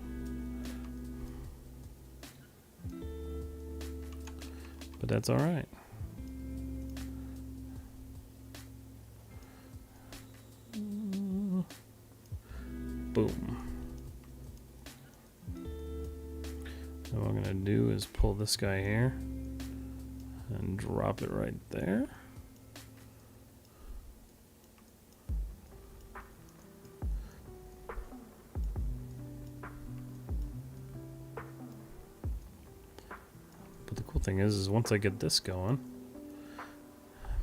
But that's alright. Boom. So what I'm gonna do is pull this guy here and drop it right there. But the cool thing is once I get this going,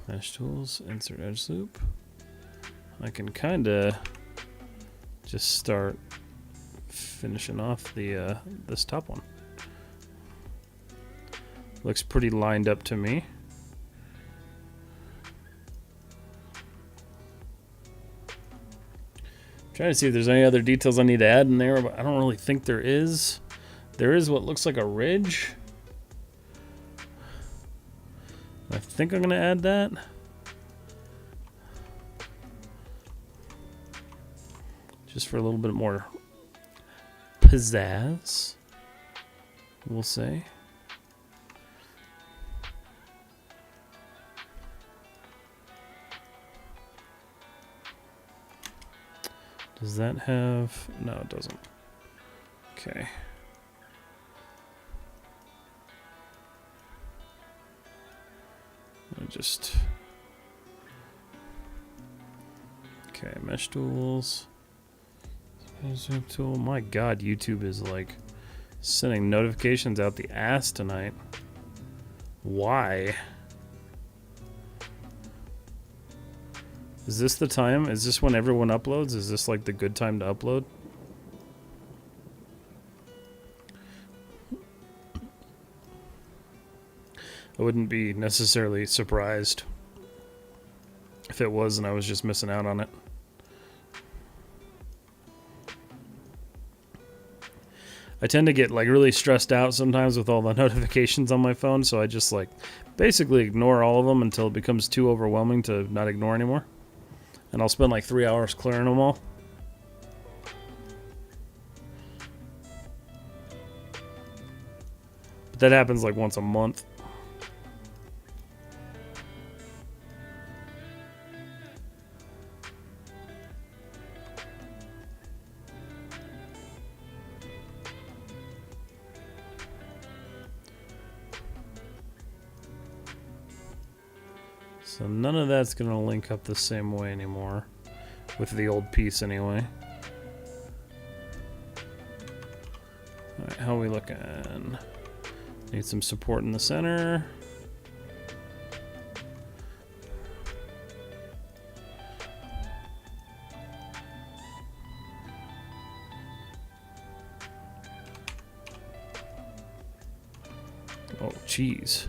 mesh tools, insert edge loop, I can kinda just start finishing off the this top one. Looks pretty lined up to me. Trying to see if there's any other details I need to add in there, but I don't really think there is. There is what looks like a ridge. I think I'm gonna add that. Just for a little bit more pizzazz, we'll say. Does that have... No, it doesn't. Okay. I just... Okay, mesh tools. Zoom tool. My god, YouTube is like sending notifications out the ass tonight. Why? Is this the time? Is this when everyone uploads? Is this like the good time to upload? I wouldn't be necessarily surprised if it was and I was just missing out on it. I tend to get like really stressed out sometimes with all the notifications on my phone, so I just like basically ignore all of them until it becomes too overwhelming to not ignore anymore. And I'll spend like 3 hours clearing them all. But that happens like once a month. So none of that's going to link up the same way anymore, with the old piece anyway. Alright, how are we looking? Need some support in the center. Oh, jeez.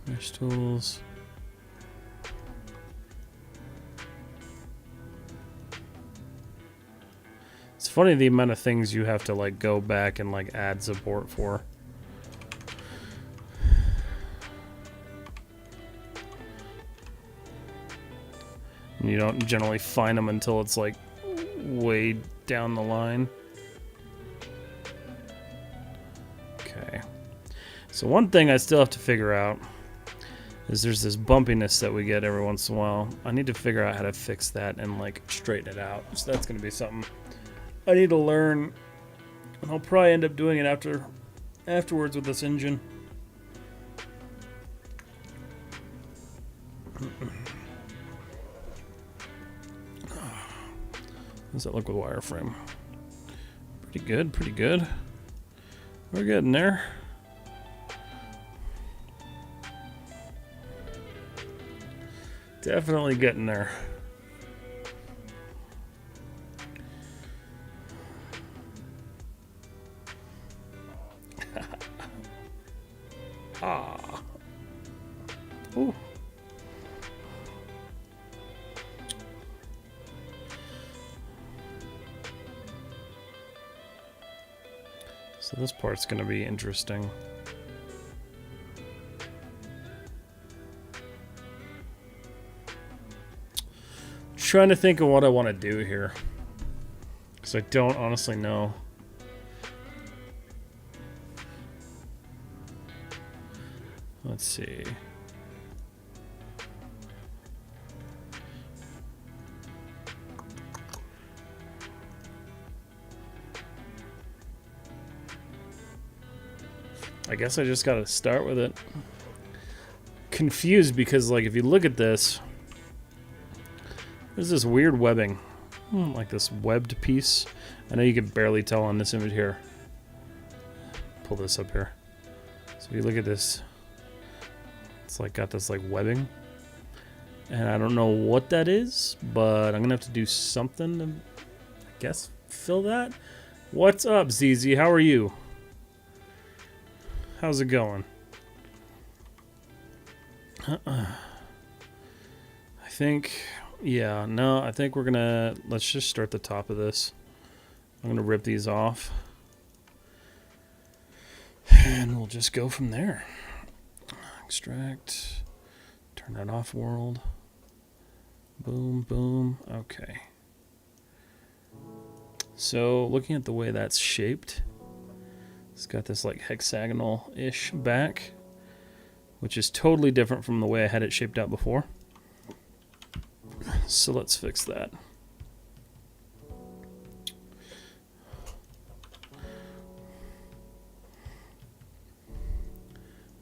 Mesh tools. It's funny the amount of things you have to like go back and like add support for. And you don't generally find them until it's like way down the line. Okay. So one thing I still have to figure out is there's this bumpiness that we get every once in a while. I need to figure out how to fix that and like straighten it out. So that's going to be something I need to learn, and I'll probably end up doing it afterwards with this engine. How does that look with wireframe? Pretty good, pretty good. We're getting there. Definitely getting there. Ah. Ooh. So this part's going to be interesting. Trying to think of what I want to do here, because I don't honestly know. Let's see. I guess I just gotta start with it. Confused because, like, if you look at this, there's this weird webbing. Like this webbed piece. I know you can barely tell on this image here. Pull this up here. So if you look at this, it's like got this like webbing. And I don't know what that is, but I'm gonna have to do something to, I guess, fill that. What's up, ZZ? How are you? How's it going? I think, yeah, no, I think we're gonna, let's just start the top of this. I'm gonna rip these off. And we'll just go from there. Extract. Turn that off, world. Boom, boom. Okay. So, looking at the way that's shaped, it's got this like hexagonal-ish back, which is totally different from the way I had it shaped out before. So let's fix that.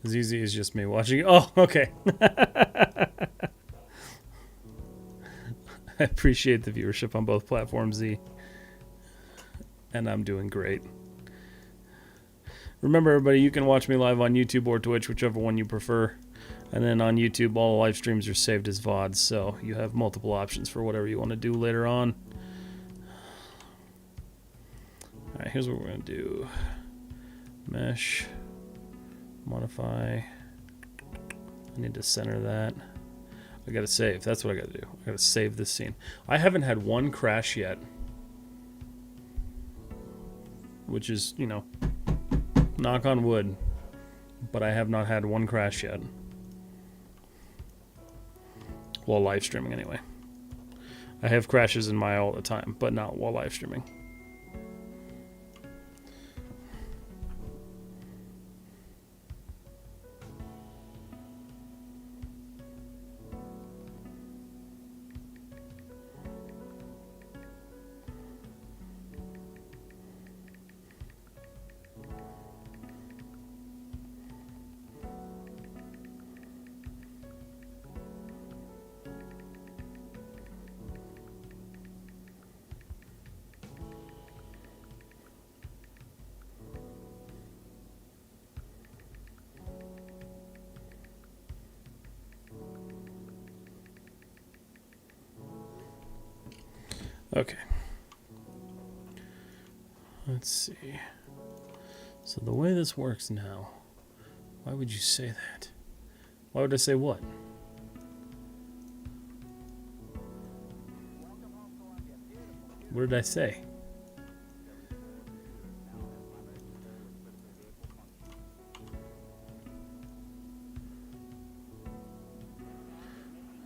ZZ is just me watching. Oh, okay. I appreciate the viewership on both platforms, Z. And I'm doing great. Remember, everybody, you can watch me live on YouTube or Twitch, whichever one you prefer. And then on YouTube, all live streams are saved as VODs, so you have multiple options for whatever you want to do later on. Alright, here's what we're going to do. Mesh. Modify. I need to center that. I gotta save. That's what I gotta do. I gotta save this scene. I haven't had one crash yet. Which is, you know, knock on wood. But I have not had one crash yet. While live streaming, anyway. I have crashes in my all the time, but not while live streaming. Okay. Let's see. So the way this works now, why would you say that? Why would I say what? What did I say?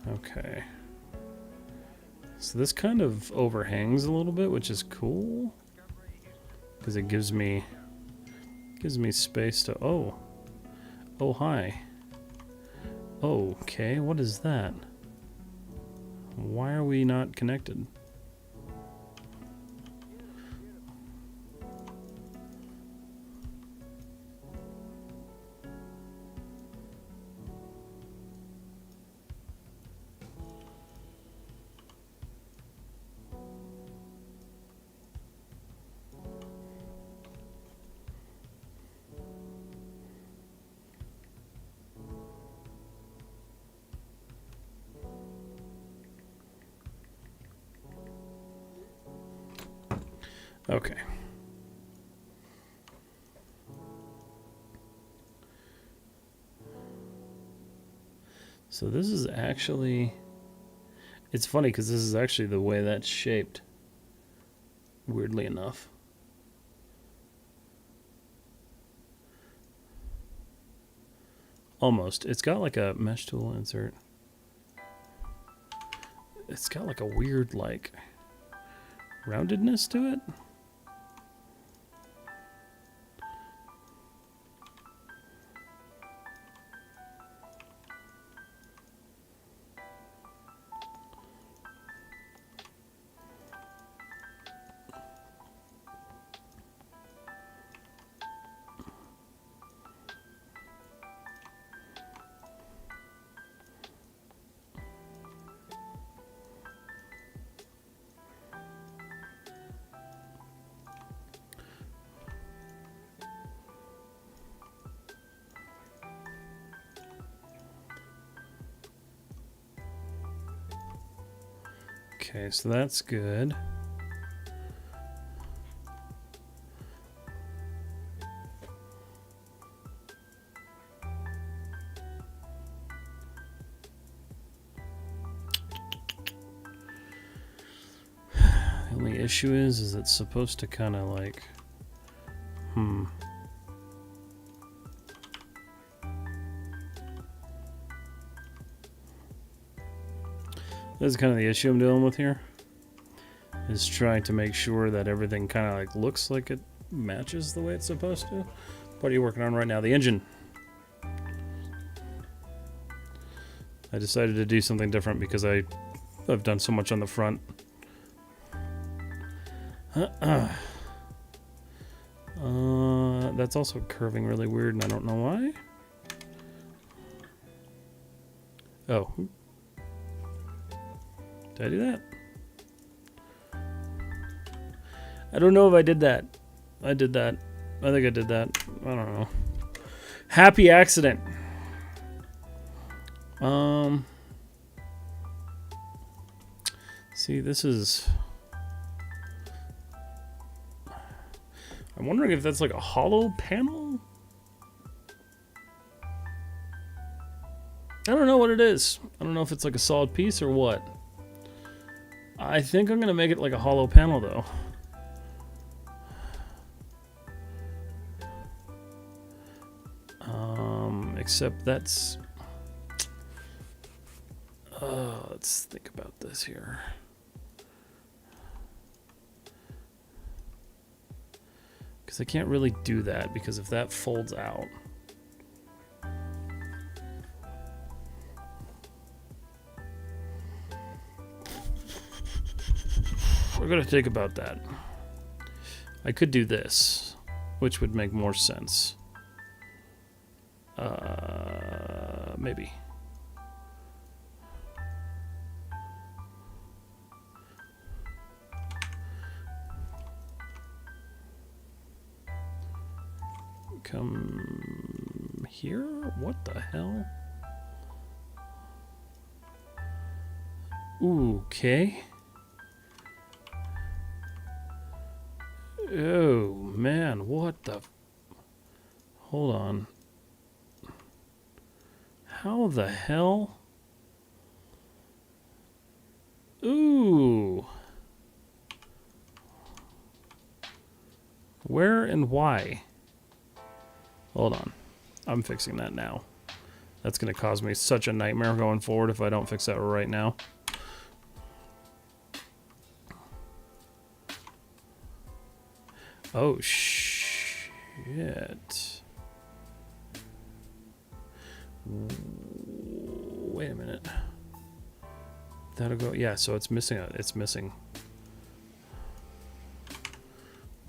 Okay. So this kind of overhangs a little bit, which is cool. Because it gives me space to, oh, hi. Okay, what is that? Why are we not connected? Okay. So this is actually... It's funny because this is actually the way that's shaped. Weirdly enough. Almost. It's got like a mesh tool insert. It's got like a weird like roundedness to it. Okay, so that's good. The only issue is it's supposed to kind of like, This is kind of the issue I'm dealing with here. Is trying to make sure that everything kind of like looks like it matches the way it's supposed to. What are you working on right now? The engine. I decided to do something different because I've done so much on the front. That's also curving really weird and I don't know why. Oh. Did I do that? I don't know if I did that. I did that. I think I did that. I don't know. Happy accident. See, this is... I'm wondering if that's like a hollow panel? I don't know what it is. I don't know if it's like a solid piece or what. I think I'm gonna make it like a hollow panel though. Except that's... let's think about this here. Because I can't really do that because if that folds out... We're gonna think about that. I could do this, which would make more sense. Maybe. Come here? What the hell? Ooh, okay. Oh, man, what the... Hold on. How the hell? Ooh. Where and why? Hold on. I'm fixing that now. That's going to cause me such a nightmare going forward if I don't fix that right now. Oh, shit. Wait a minute. That'll go... Yeah, so it's missing. It's missing.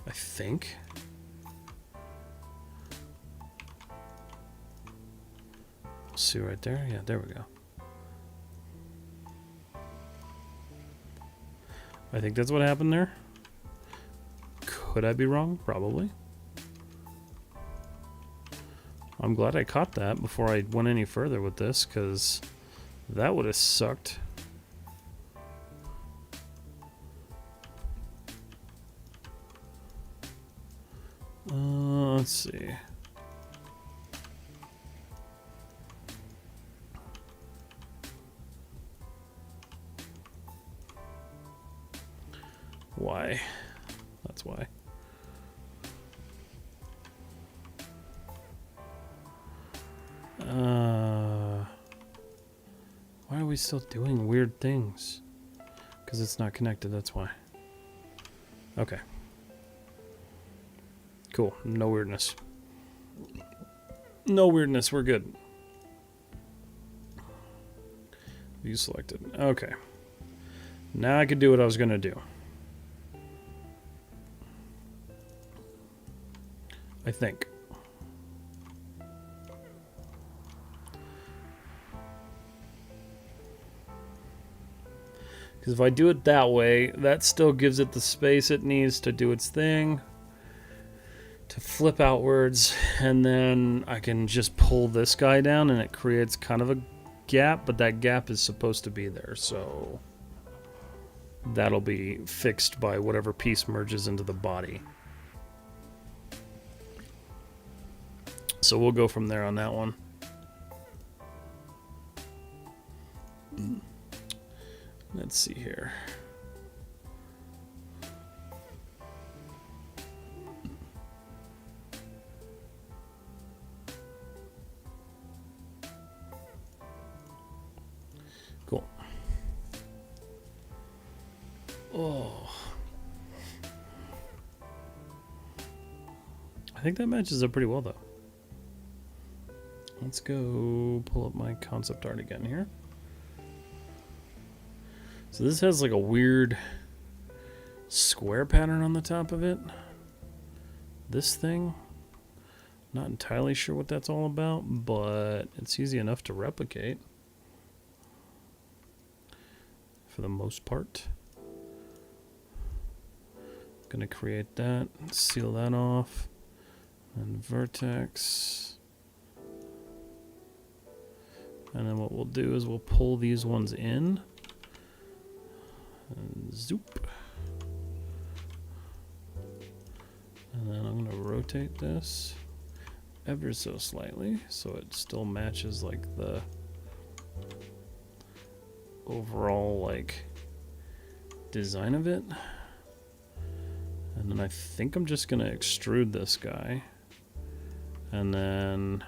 I think. See right there? Yeah, there we go. I think that's what happened there. Could I be wrong? Probably. I'm glad I caught that before I went any further with this, because that would have sucked. Let's see. Why? That's why. Why are we still doing weird things? Because it's not connected, that's why. Okay. Cool. No weirdness. No weirdness. We're good. View selected. Okay. Now I can do what I was going to do. I think. Because if I do it that way, that still gives it the space it needs to do its thing, to flip outwards, and then I can just pull this guy down and it creates kind of a gap, but that gap is supposed to be there, so that'll be fixed by whatever piece merges into the body. So we'll go from there on that one. Let's see here. Cool. Oh. I think that matches up pretty well, though. Let's go pull up my concept art again here. So this has like a weird square pattern on the top of it. This thing, not entirely sure what that's all about, but it's easy enough to replicate for the most part. Gonna create that, seal that off, and vertex. And then what we'll do is we'll pull these ones in. And zoop. And then I'm going to rotate this ever so slightly so it still matches like the overall like design of it. And then I think I'm just going to extrude this guy. And then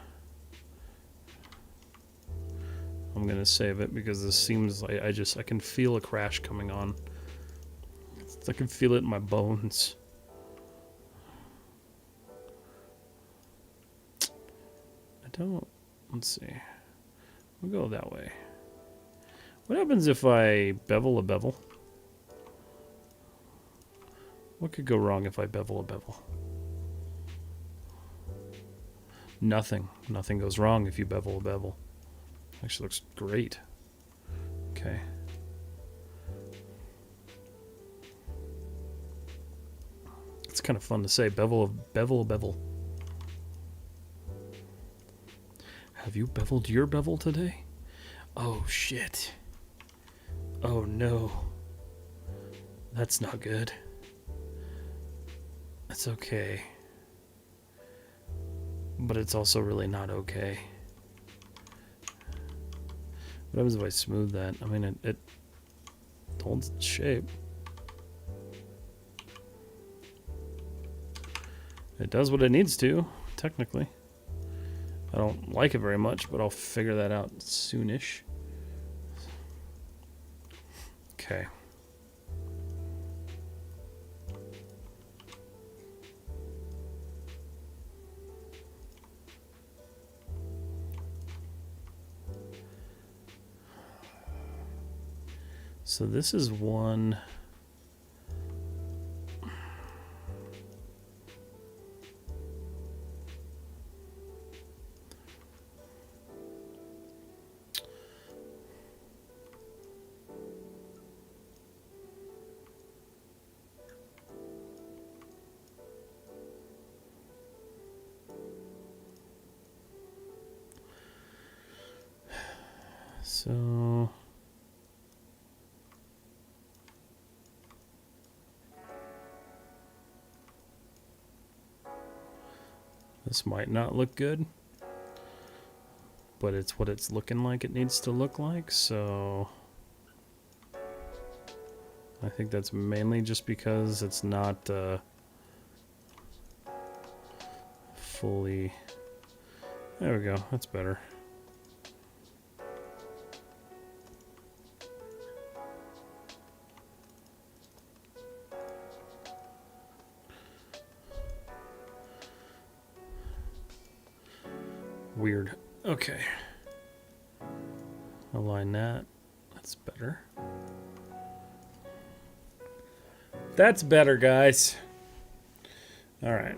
I'm gonna save it because this seems like I can feel a crash coming on. I can feel it in my bones. Let's see. We'll go that way. What happens if I bevel a bevel? What could go wrong if I bevel a bevel? Nothing. Nothing goes wrong if you bevel a bevel. Actually looks great. Okay. It's kind of fun to say. Bevel a bevel. Have you beveled your bevel today? Oh shit. Oh no. That's not good. That's okay. But it's also really not okay. What happens if I smooth that? I mean, it holds its shape. It does what it needs to, technically. I don't like it very much, but I'll figure that out soonish. Okay. So this is one. So This might not look good, but it's what it's looking like it needs to look like, so I think that's mainly just because it's not fully... There we go, that's better. Weird. Okay. Align that. That's better. That's better, guys. All right.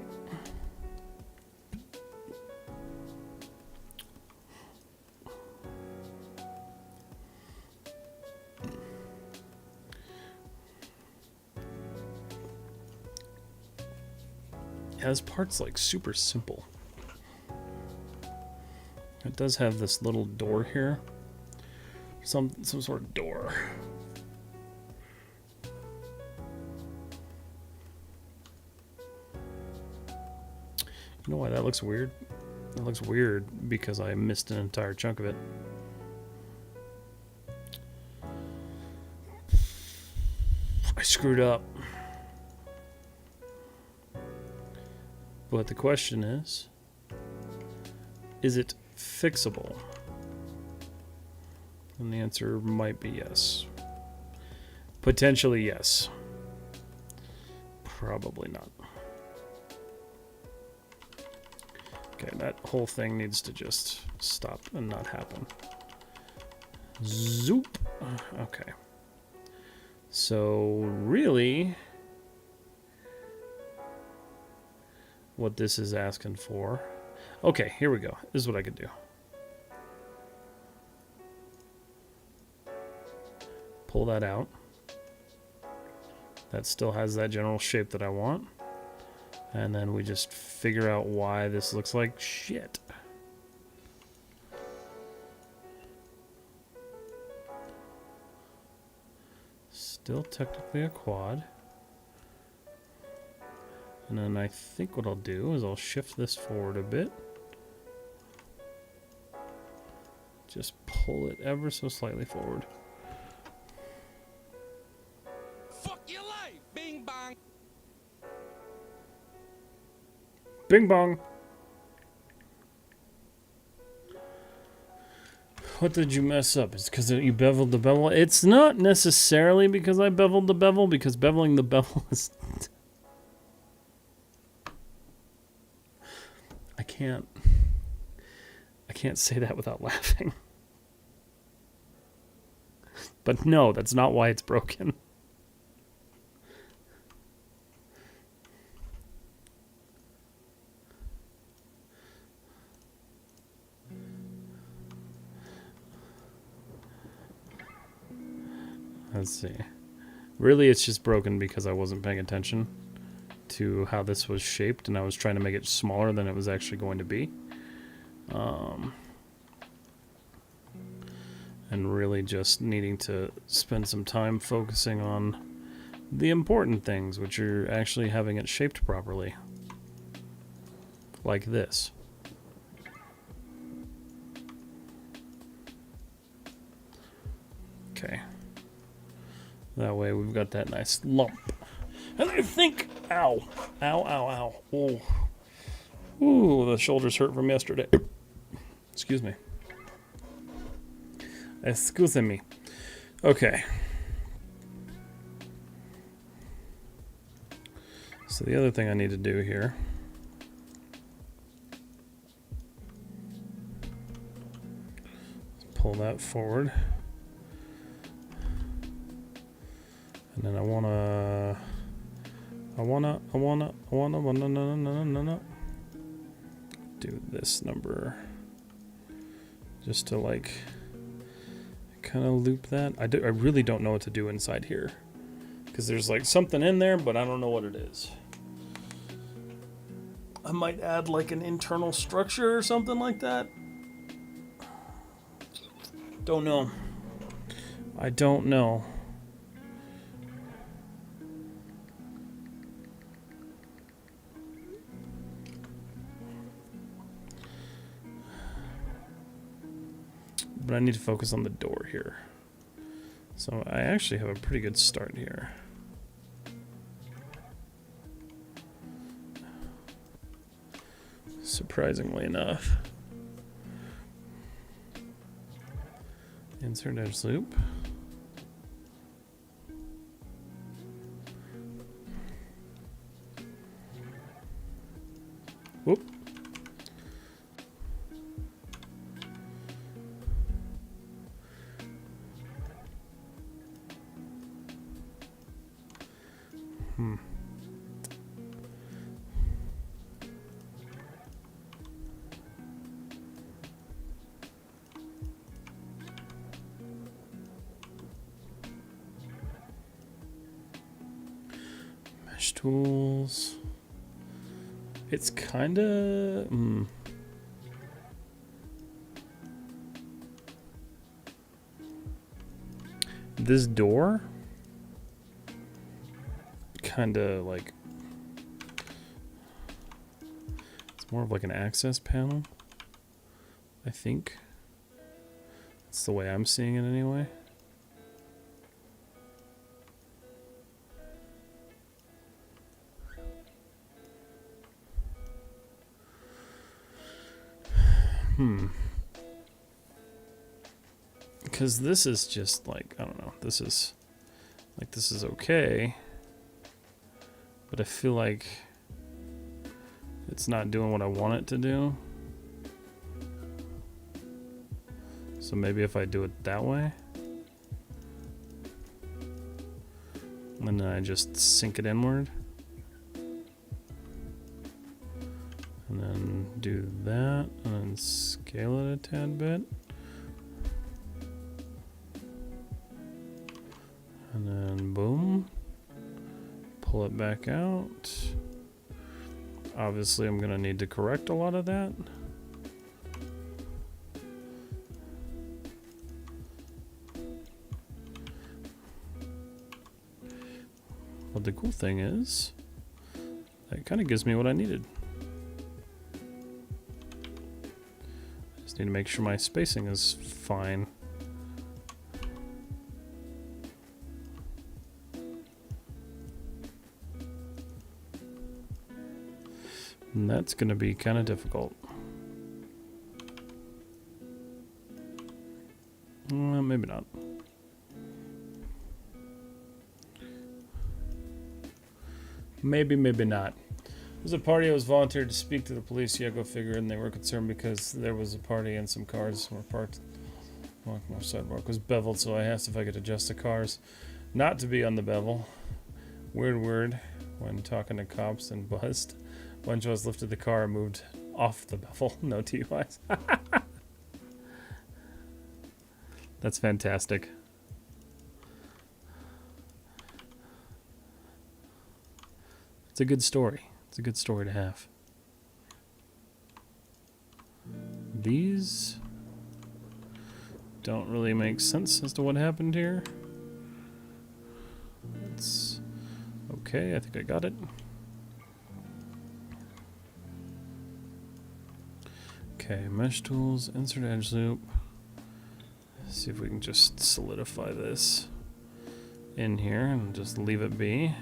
Yeah, this part's like super simple. It does have this little door here. Some sort of door. You know why that looks weird? That looks weird because I missed an entire chunk of it. I screwed up. But the question is it fixable? And the answer might be yes. Potentially yes. Probably not. Okay, that whole thing needs to just stop and not happen. Zoop. Okay. So really, what this is asking for... Okay, here we go. This is what I could do. Pull that out. That still has that general shape that I want. And then we just figure out why this looks like shit. Still technically a quad. And then I think what I'll do is I'll shift this forward a bit. Just pull it ever so slightly forward. Fuck your life, bing bang. Bing bong. What did you mess up? It's because you beveled the bevel. It's not necessarily because I beveled the bevel, because beveling the bevel is... I can't say that without laughing. But no, that's not why it's broken. Let's see. Really, it's just broken because I wasn't paying attention to how this was shaped, and I was trying to make it smaller than it was actually going to be. And really just needing to spend some time focusing on the important things, which are actually having it shaped properly. Like this. Okay. That way we've got that nice lump. And I think, ow, ow, ow, ow. Oh. Ooh, the shoulders hurt from yesterday. Excuse me. Excuse me. Okay. So the other thing I need to do here is pull that forward. And then I wanna do this number just to like kind of loop that. I really don't know what to do inside here because there's like something in there, but I don't know what it is. I might add like an internal structure or something like that. Don't know. I don't know. But I need to focus on the door here. So I actually have a pretty good start here. Surprisingly enough. Insert edge loop. Whoop. Mesh tools. It's kind of... This door kind of like... It's more of like an access panel, I think. That's the way I'm seeing it anyway. Because this is just like, I don't know, this is okay, but I feel like it's not doing what I want it to do. So maybe if I do it that way, and then I just sink it inward, and then do that, and then scale it a tad bit. And then boom, pull it back out. Obviously I'm gonna need to correct a lot of that. But the cool thing is, that kind of gives me what I needed. I just need to make sure my spacing is fine. And that's going to be kind of difficult. Well, maybe not. Maybe not. There's a party. I was volunteered to speak to the police. Yeah, go figure. And they were concerned because there was a party and some cars were parked. Well, my sidewalk was beveled, so I asked if I could adjust the cars not to be on the bevel. Weird word when talking to cops and buzzed. Bunch of us lifted the car and moved off the bevel. No TUIs. That's fantastic. It's a good story. It's a good story to have. These don't really make sense as to what happened here. It's okay. I think I got it. Okay, mesh tools, insert edge loop. Let's see if we can just solidify this in here and just leave it be.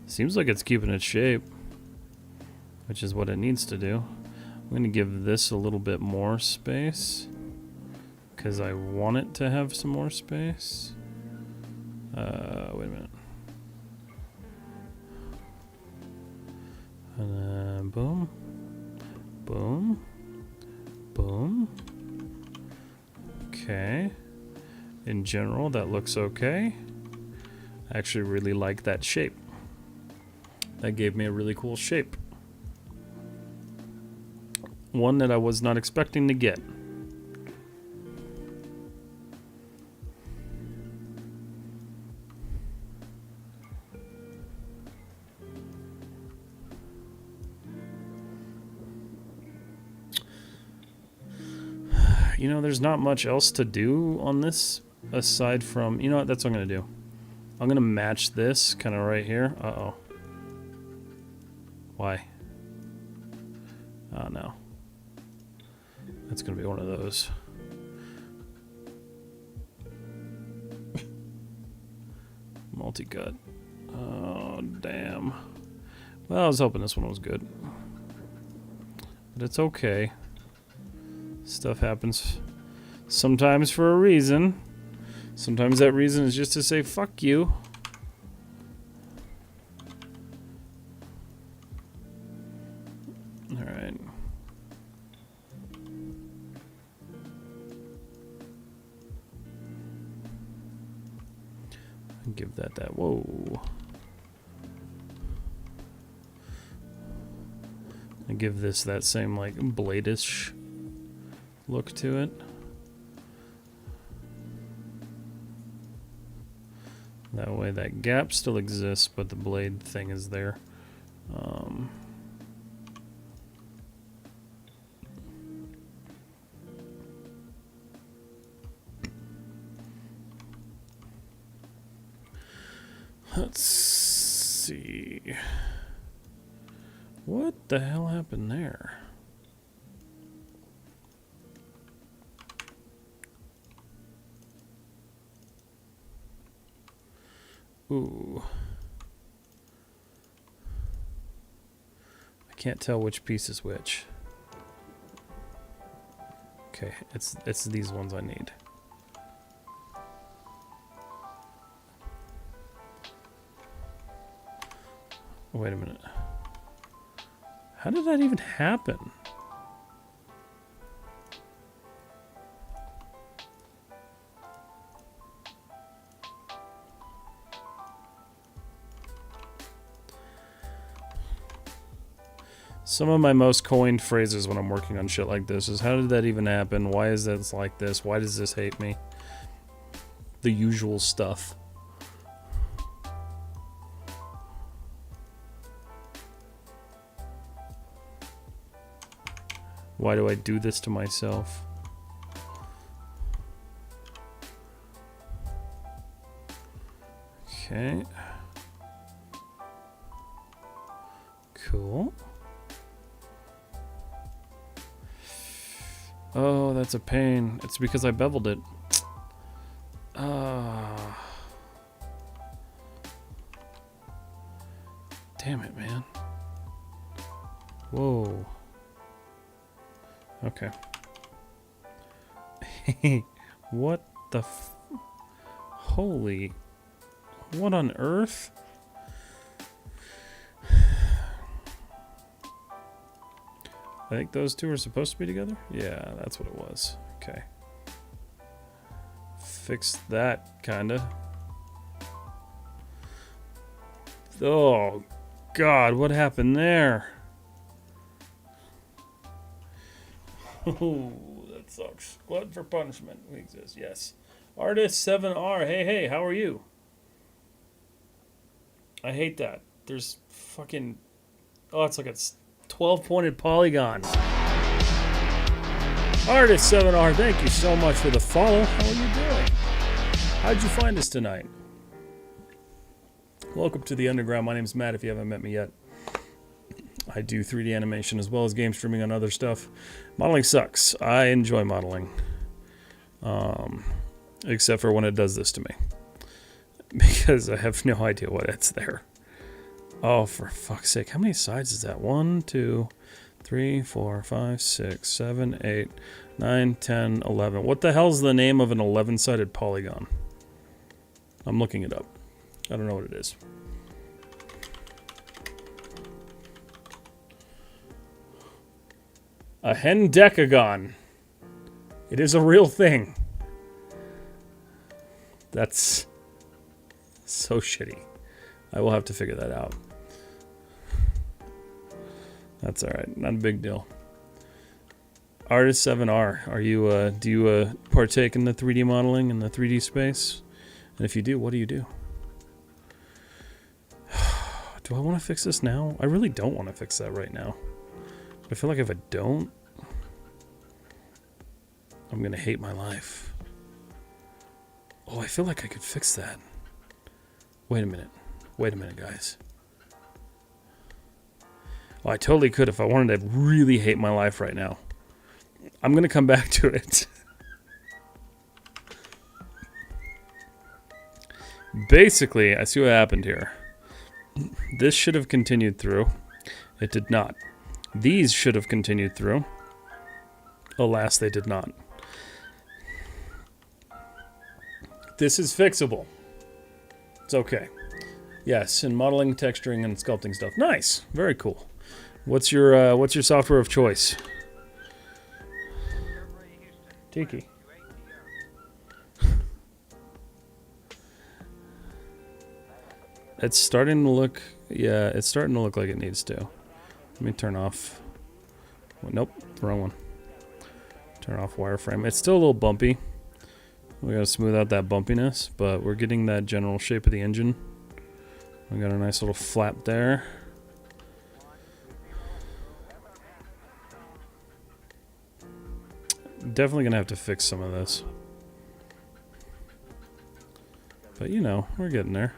Seems like it's keeping its shape, which is what it needs to do. I'm going to give this a little bit more space because I want it to have some more space. Wait a minute. And then boom. Boom. Boom. Okay. In general, that looks okay. I actually really like that shape. That gave me a really cool shape. One that I was not expecting to get. You know, there's not much else to do on this aside from, you know what, that's what I'm going to do. I'm going to match this kind of right here. Uh-oh. Why? Oh, no. That's going to be one of those. Multi-cut. Oh, damn. Well, I was hoping this one was good. But it's okay. Stuff happens sometimes for a reason. Sometimes that reason is just to say, fuck you. Alright. Give that. Whoa. And give this that same, like, blade-ish look to it. That way that gap still exists, but the blade thing is there. Let's see. What the hell happened there? Ooh. I can't tell which piece is which. Okay, it's these ones I need. Wait a minute. How did that even happen? Some of my most coined phrases when I'm working on shit like this is, how did that even happen? Why is this like this? Why does this hate me? The usual stuff. Why do I do this to myself? Okay. Cool. Oh, that's a pain. It's because I beveled it. Damn it, man. Whoa. Okay. What the holy... What on earth? I think those two are supposed to be together? Yeah, that's what it was. Okay. Fix that, kinda. Oh, God, what happened there? Oh, that sucks. Glutton for punishment. We exist, yes. Artist 7R, hey, how are you? I hate that. There's fucking... Oh, it's like a 12-pointed polygon. Artist 7R, thank you so much for the follow. How are you doing? How'd you find us tonight? Welcome to the Underground. My name's Matt, if you haven't met me yet. I do 3D animation as well as game streaming on other stuff. Modeling sucks. I enjoy modeling. Except for when it does this to me. Because I have no idea what it's there. Oh, for fuck's sake. How many sides is that? 1, 2, 3, 4, 5, 6, 7, 8, 9, 10, 11. What the hell's the name of an 11-sided polygon? I'm looking it up. I don't know what it is. A hendecagon. It is a real thing. That's so shitty. I will have to figure that out. That's alright. Not a big deal. Artist 7R, are you, do you partake in the 3D modeling in the 3D space? And if you do, what do you do? Do I want to fix this now? I really don't want to fix that right now. I feel like if I don't, I'm going to hate my life. Oh, I feel like I could fix that. Wait a minute. Wait a minute, guys. Oh, I totally could if I wanted to really hate my life right now. I'm going to come back to it. Basically, I see what happened here. This should have continued through. It did not. These should have continued through. Alas, they did not. This is fixable. It's okay. Yes, in modeling, texturing, and sculpting stuff. Nice. Very cool. What's your software of choice? Tiki. It's starting to look... Yeah, it's starting to look like it needs to. Let me turn off... Oh, nope, wrong one. Turn off wireframe. It's still a little bumpy. We gotta smooth out that bumpiness, but we're getting that general shape of the engine. We got a nice little flap there. Definitely gonna have to fix some of this. But you know, we're getting there.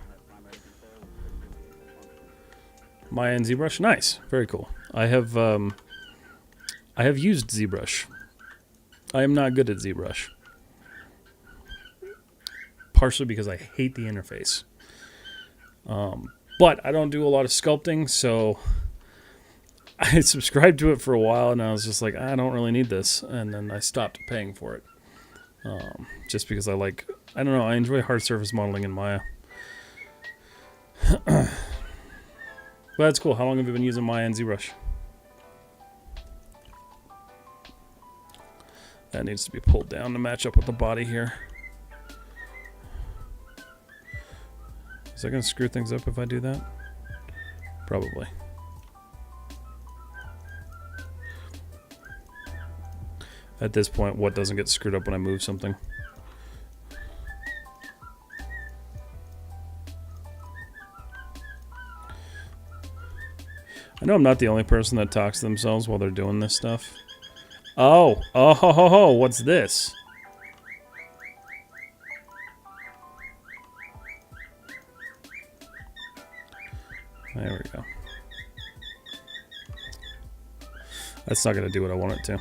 Maya and ZBrush, nice, very cool. I have used ZBrush. I am not good at ZBrush. Partially because I hate the interface. But I don't do a lot of sculpting, so I subscribed to it for a while, and I was just like, I don't really need this, and then I stopped paying for it. Just because I don't know, I enjoy hard surface modeling in Maya. But that's cool. How long have you been using Maya and ZBrush? That needs to be pulled down to match up with the body here. Is that going to screw things up if I do that? Probably. At this point, what doesn't get screwed up when I move something? I know I'm not the only person that talks to themselves while they're doing this stuff. Oh, what's this? There we go. That's not going to do what I want it to.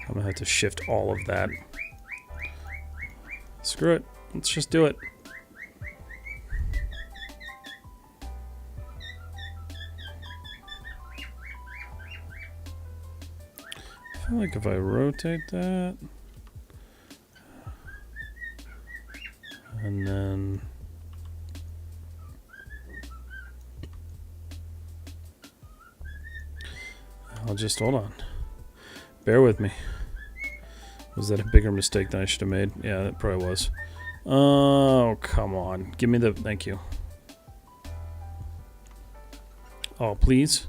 I'm going to have to shift all of that. Screw it. Let's just do it. I feel like if I rotate that, and then I'll just, hold on. Bear with me. Was that a bigger mistake than I should have made? Yeah, that probably was. Oh, come on. Give me the, thank you. Oh, please.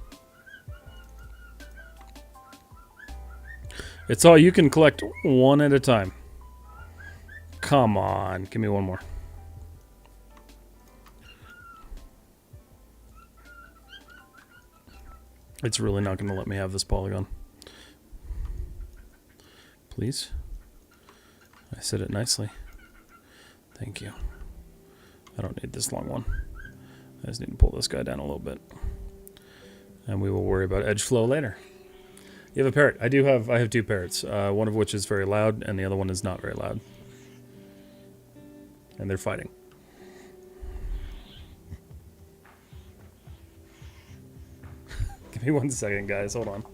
It's all you can collect one at a time. Come on. Give me one more. It's really not going to let me have this polygon. Please. I said it nicely. Thank you. I don't need this long one. I just need to pull this guy down a little bit. And we will worry about edge flow later. You have a parrot. I have two parrots. One of which is very loud, and the other one is not very loud. And they're fighting. Give me 1 second, guys. Hold on.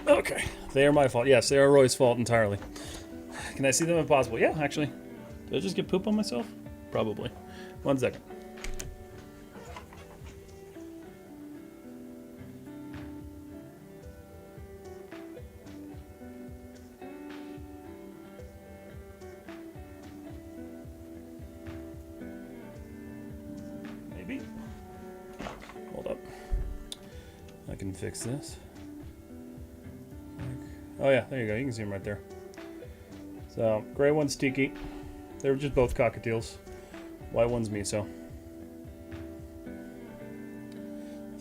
Okay, they are my fault. Yes, they are Roy's fault entirely. Can I see them if possible? Yeah, actually. Did I just get poop on myself? Probably. 1 second. me. Hold up. I can fix this. Oh yeah, there you go. You can see them right there. So, gray one's Tiki. They're just both cockatiels. White one's Miso.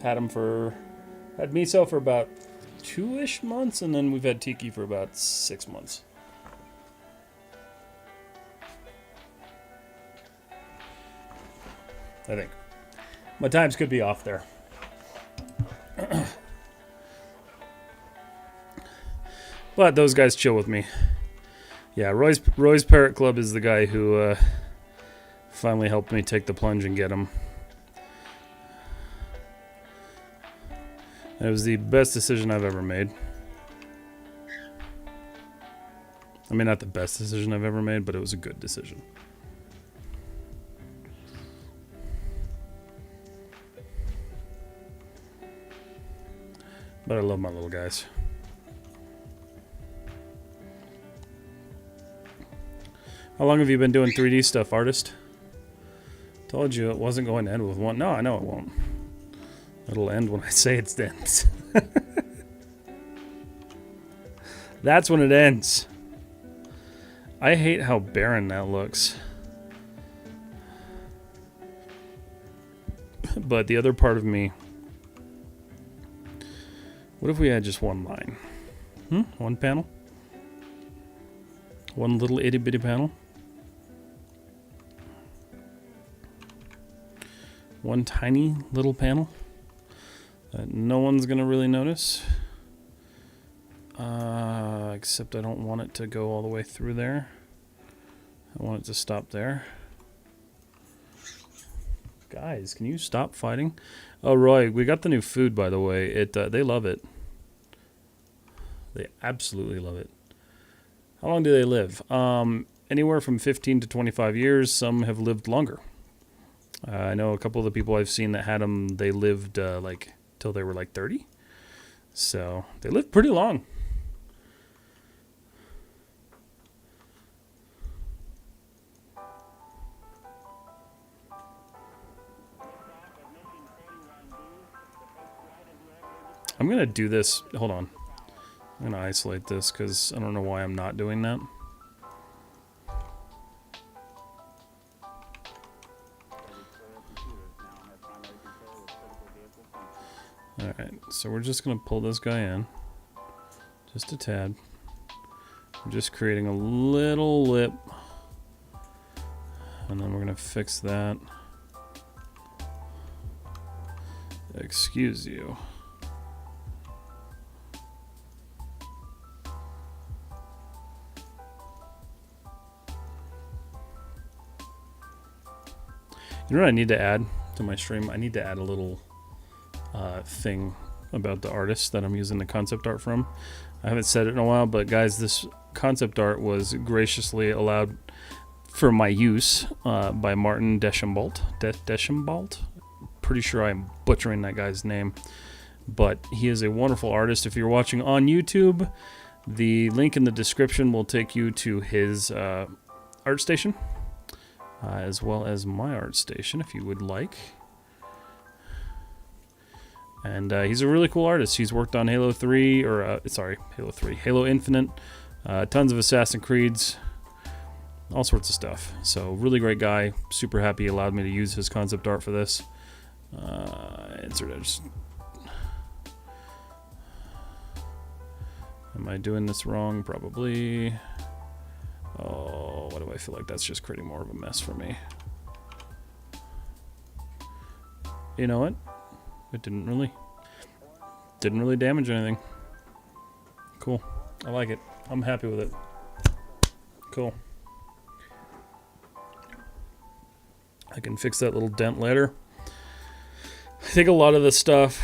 Had Miso for about 2-ish months, and then we've had Tiki for about 6 months. I think. My times could be off there. But those guys chill with me. Yeah, Roy's Parrot Club is the guy who finally helped me take the plunge and get him. It was the best decision I've ever made. I mean, not the best decision I've ever made, but it was a good decision. But I love my little guys. How long have you been doing 3D stuff, artist? Told you it wasn't going to end with one. No, I know it won't. It'll end when I say it ends. That's when it ends. I hate how barren that looks. But the other part of me... What if we had just one line? One panel? One little itty-bitty panel? One tiny little panel that no one's gonna really notice. Except I don't want it to go all the way through there. I want it to stop there. Guys, can you stop fighting? Oh, Roy, we got the new food, by the way. They love it. They absolutely love it. How long do they live? Anywhere from 15 to 25 years. Some have lived longer. I know a couple of the people I've seen that had them, they lived like till they were like 30. So they lived pretty long. I'm going to do this. Hold on. I'm going to isolate this because I don't know why I'm not doing that. Alright, so we're just going to pull this guy in. Just a tad. I'm just creating a little lip. And then we're going to fix that. Excuse you. You know what I need to add to my stream? I need to add a little thing about the artist that I'm using the concept art from. I haven't said it in a while, but guys, this concept art was graciously allowed for my use by Martin Deschambault. Deschambault? Pretty sure I'm butchering that guy's name, but he is a wonderful artist. If you're watching on YouTube, the link in the description will take you to his art station. As well as my art station, if you would like. And he's a really cool artist. He's worked on Halo 3, or Halo Infinite, tons of Assassin's Creeds, all sorts of stuff. So really great guy. Super happy he allowed me to use his concept art for this. Am I doing this wrong? Probably. Oh, why do I feel like that's just creating more of a mess for me? You know what? It didn't really damage anything. Cool. I like it. I'm happy with it. Cool. I can fix that little dent later. I think a lot of the stuff,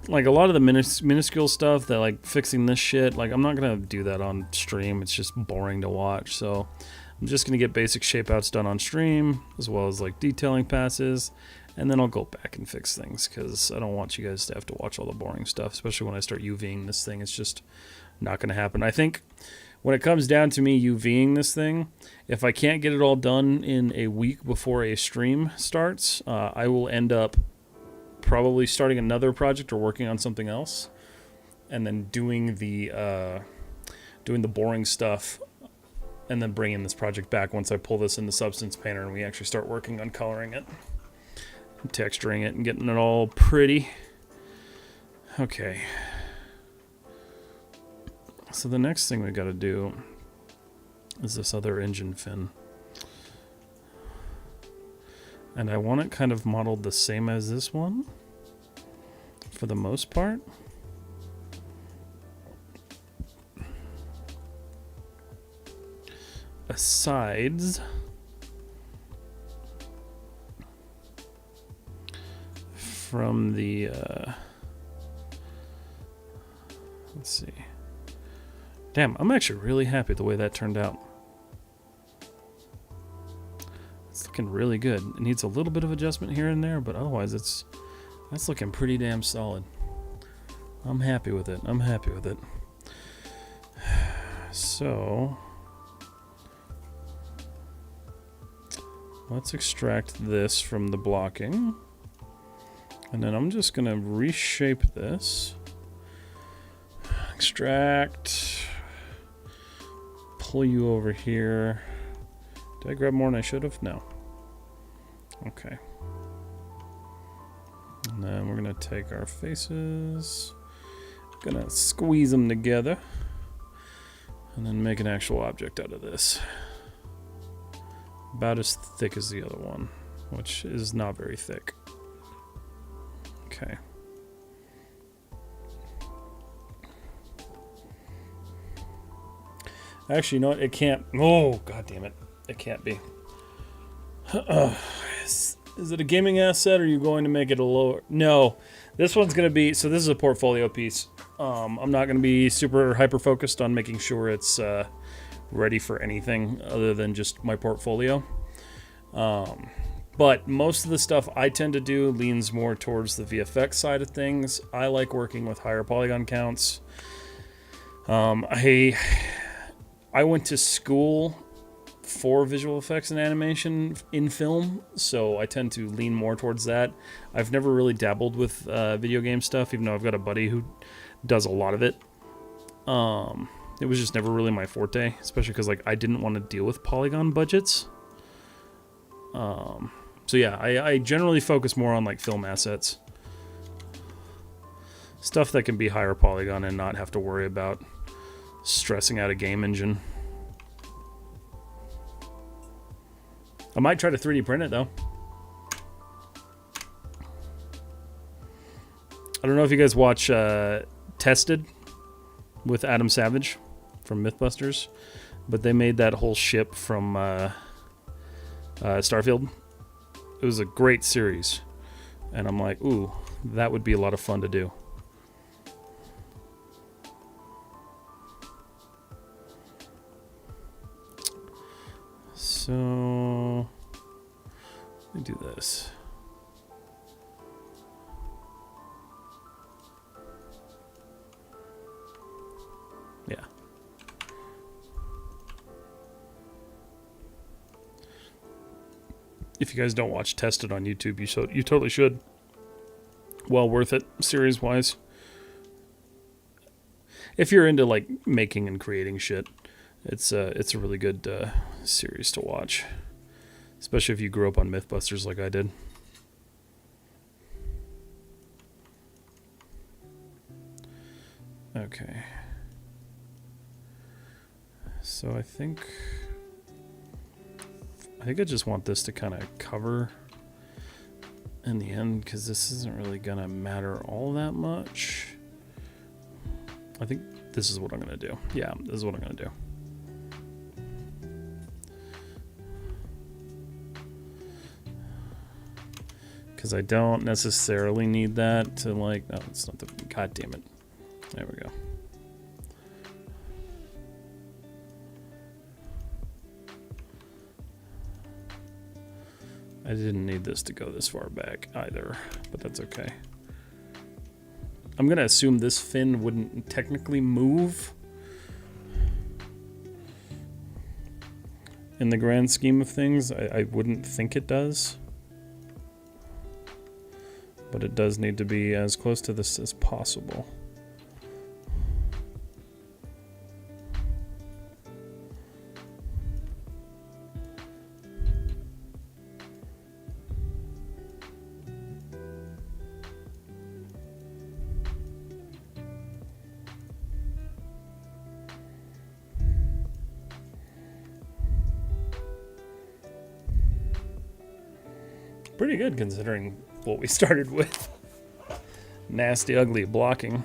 like a lot of the minuscule stuff that like fixing this shit, like I'm not going to do that on stream. It's just boring to watch. So I'm just going to get basic shape outs done on stream as well as like detailing passes. And then I'll go back and fix things because I don't want you guys to have to watch all the boring stuff, especially when I start UVing this thing. It's just not going to happen. I think when it comes down to me UVing this thing, if I can't get it all done in a week before a stream starts, I will end up probably starting another project or working on something else, and then doing the boring stuff, and then bringing this project back once I pull this into Substance Painter and we actually start working on coloring it, and texturing it, and getting it all pretty. Okay. So the next thing we got to do is this other engine fin. And I want it kind of modeled the same as this one, for the most part. Asides from the, let's see. Damn, I'm actually really happy the way that turned out. It's looking really good. It needs a little bit of adjustment here and there, but otherwise that's looking pretty damn solid. I'm happy with it. I'm happy with it. So let's extract this from the blocking. And then I'm just gonna reshape this. Extract. Pull you over here. Did I grab more than I should have? No. Okay. And then we're gonna take our faces, gonna squeeze them together, and then make an actual object out of this. About as thick as the other one, which is not very thick. Okay. Actually, you know what? It can't. Oh, god damn it. It can't be. Is it a gaming asset, or are you going to make it a lower? No. This one's going to be. So, this is a portfolio piece. I'm not going to be super hyper focused on making sure it's ready for anything other than just my portfolio. But most of the stuff I tend to do leans more towards the VFX side of things. I like working with higher polygon counts. I went to school for visual effects and animation in film, so I tend to lean more towards that. I've never really dabbled with video game stuff, even though I've got a buddy who does a lot of it. It was just never really my forte, especially because like I didn't want to deal with polygon budgets. So yeah, I generally focus more on like film assets. Stuff that can be higher polygon and not have to worry about stressing out a game engine. I might try to 3D print it though. I don't know if you guys watch Tested with Adam Savage from Mythbusters, but they made that whole ship from Starfield. It was a great series, and I'm like, ooh, that would be a lot of fun to do. So let me do this. Yeah. If you guys don't watch Tested on YouTube, you totally should. Well worth it, series-wise. If you're into like making and creating shit, it's a really good series to watch, especially if you grew up on Mythbusters like I did. Okay. So I think I just want this to kind of cover in the end, because this isn't really gonna matter all that much. I think this is what I'm gonna do. Yeah, this is what I'm gonna do. Because I don't necessarily need that to like, no, it's not the, god damn it. There we go. I didn't need this to go this far back either, but that's okay. I'm gonna assume this fin wouldn't technically move. in the grand scheme of things. I wouldn't think it does. But it does need to be as close to this as possible. Pretty good considering what we started with. Nasty, ugly blocking.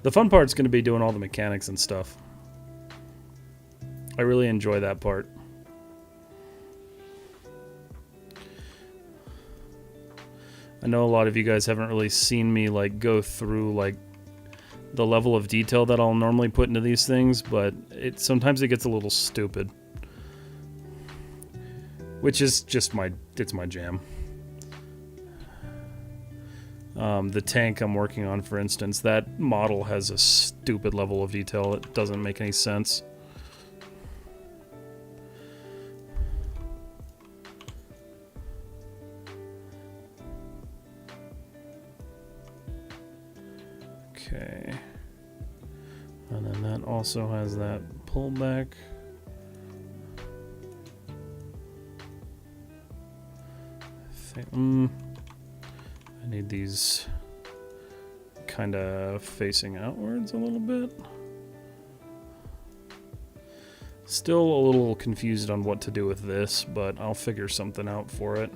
The fun part's going to be doing all the mechanics and stuff. I really enjoy that part. I know a lot of you guys haven't really seen me like go through like the level of detail that I'll normally put into these things, but sometimes it gets a little stupid. Which is just it's my jam. The tank I'm working on, for instance, that model has a stupid level of detail. It doesn't make any sense. Okay. And then that also has that pullback. I need these kind of facing outwards a little bit. Still a little confused on what to do with this, but I'll figure something out for it.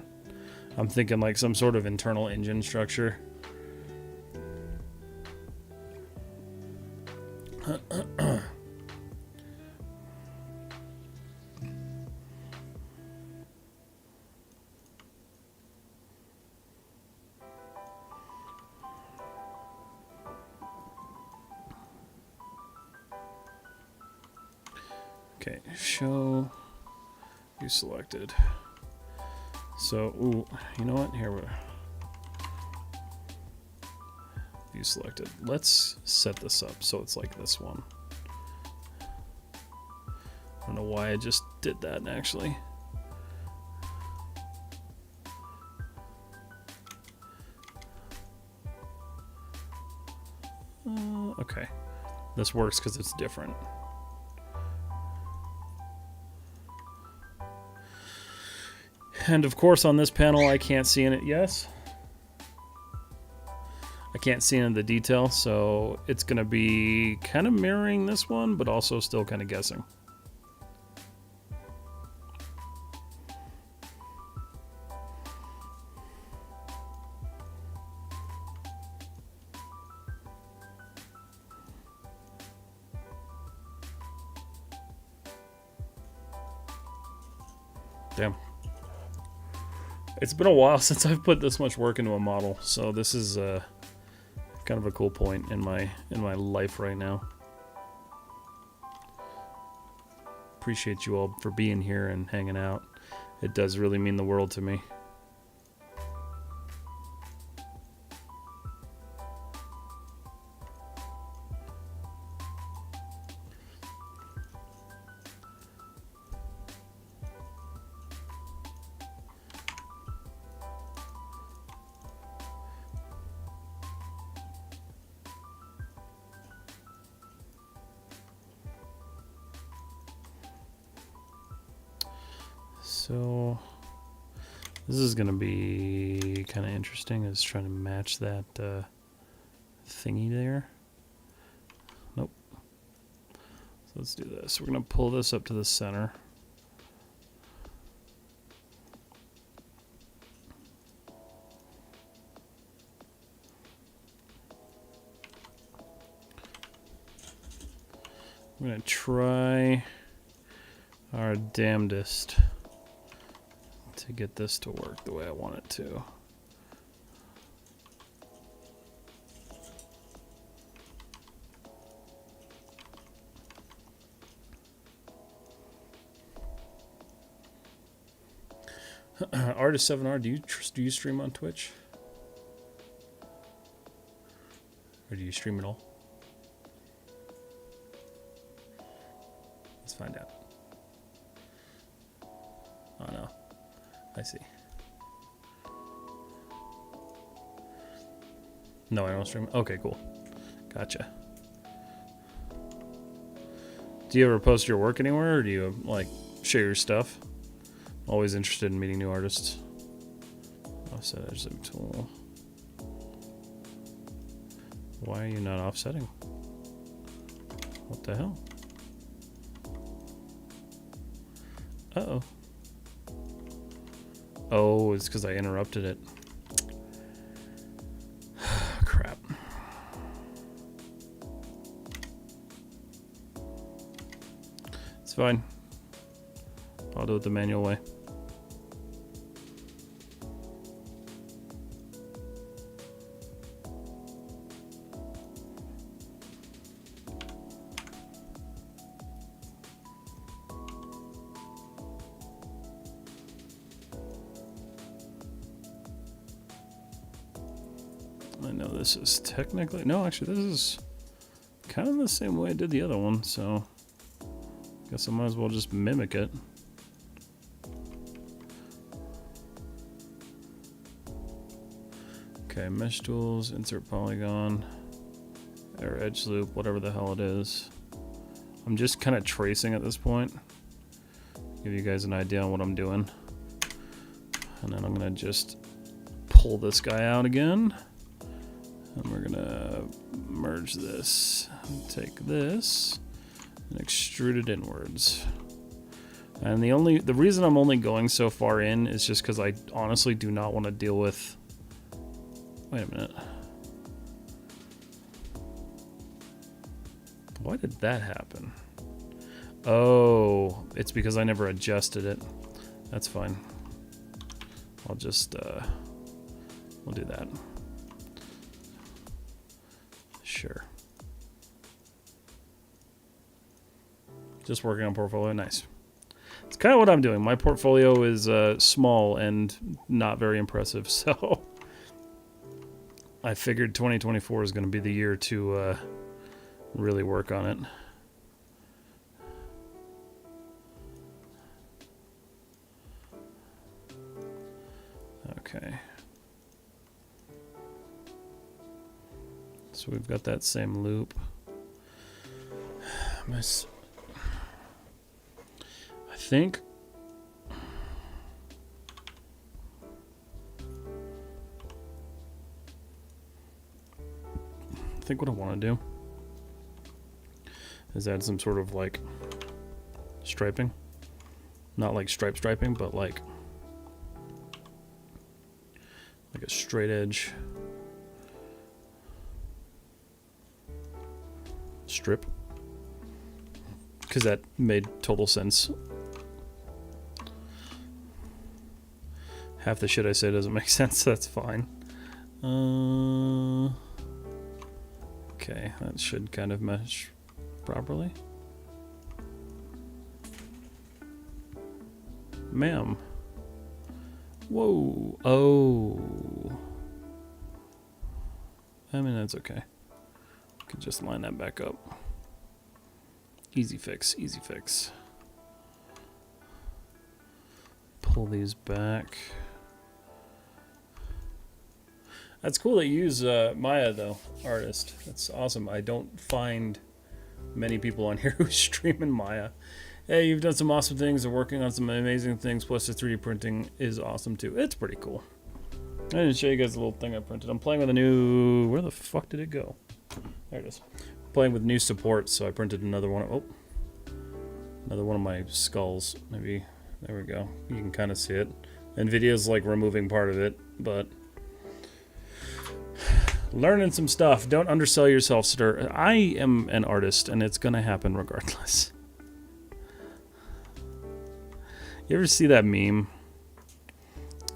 I'm thinking like some sort of internal engine structure. Okay, show you selected. So, ooh, you know what? Here we're you selected. Let's set this up so it's like this one. I don't know why I just did that actually. Okay, this works because it's different. And of course on this panel I can't see in it, yes? I can't see in the detail, so it's going to be kind of mirroring this one, but also still kind of guessing. Damn. It's been a while since I've put this much work into a model, so this is kind of a cool point in my life right now. Appreciate you all for being here and hanging out. It does really mean the world to me. So this is going to be kind of interesting, is trying to match that thingy there. Nope. So let's do this. We're going to pull this up to the center. I'm going to try our damnedest to get this to work the way I want it to. Artist7R, do you stream on Twitch? Or do you stream at all? Let's find out. Oh no. I see. No, I don't stream. Okay, cool. Gotcha. Do you ever post your work anywhere, or do you like share your stuff? Always interested in meeting new artists. Offset edge zoom tool. Why are you not offsetting? What the hell? Uh-oh. Oh, it's because I interrupted it. Crap. It's fine. I'll do it the manual way. I know this is technically... No, actually, this is kind of the same way I did the other one, so... guess I might as well just mimic it. Okay, mesh tools, insert polygon, or edge loop, whatever the hell it is. I'm just kind of tracing at this point. Give you guys an idea on what I'm doing. And then I'm gonna just pull this guy out again. And we're gonna merge this, take this, and extrude it inwards. And the reason I'm only going so far in is just because I honestly do not want to deal with... Wait a minute. Why did that happen? Oh, it's because I never adjusted it. That's fine. I'll just, we'll do that. Sure. Just working on portfolio. Nice. It's kind of what I'm doing. My portfolio is small and not very impressive, so I figured 2024 is going to be the year to really work on it. Okay. So we've got that same loop. I think what I want to do is add some sort of like striping. Not like striping, but like a straight edge strip, because that made total sense. Half the shit I say doesn't make sense. That's fine. Okay, that should kind of mesh properly. Ma'am. Whoa. Oh. I mean, that's okay. Could just line that back up. Easy fix, easy fix. Pull these back. That's cool that you use Maya, though, artist. That's awesome. I don't find many people on here who stream in Maya. Hey, you've done some awesome things. Are working on some amazing things. Plus, the 3D printing is awesome, too. It's pretty cool. I didn't show you guys the little thing I printed. I'm playing with a new... Where the fuck did it go? There it is. Playing with new supports, so I printed another one. Oh, another one of my skulls. Maybe there we go. You can kind of see it. NVIDIA's like removing part of it, but learning some stuff. Don't undersell yourself, sir. I am an artist, and it's gonna happen regardless. You ever see that meme?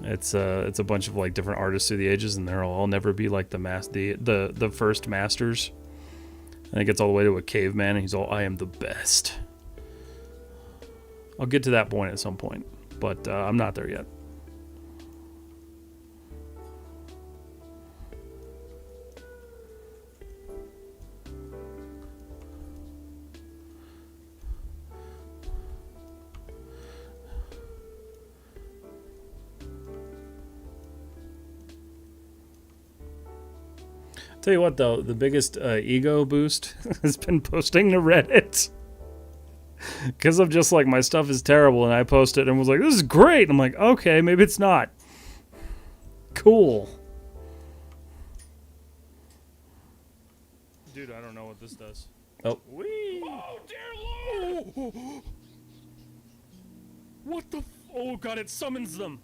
It's a bunch of like different artists through the ages, and they're all, I'll never be like the first masters. And it gets all the way to a caveman, and he's all, I am the best. I'll get to that point at some point, but I'm not there yet. Tell you what, though, the biggest ego boost has been posting to Reddit. Because I'm just like, my stuff is terrible, and I posted and was like, this is great. And I'm like, okay, maybe it's not. Cool. Dude, I don't know what this does. Oh. Whee! Oh, dear Lord! What the? Oh god, it summons them.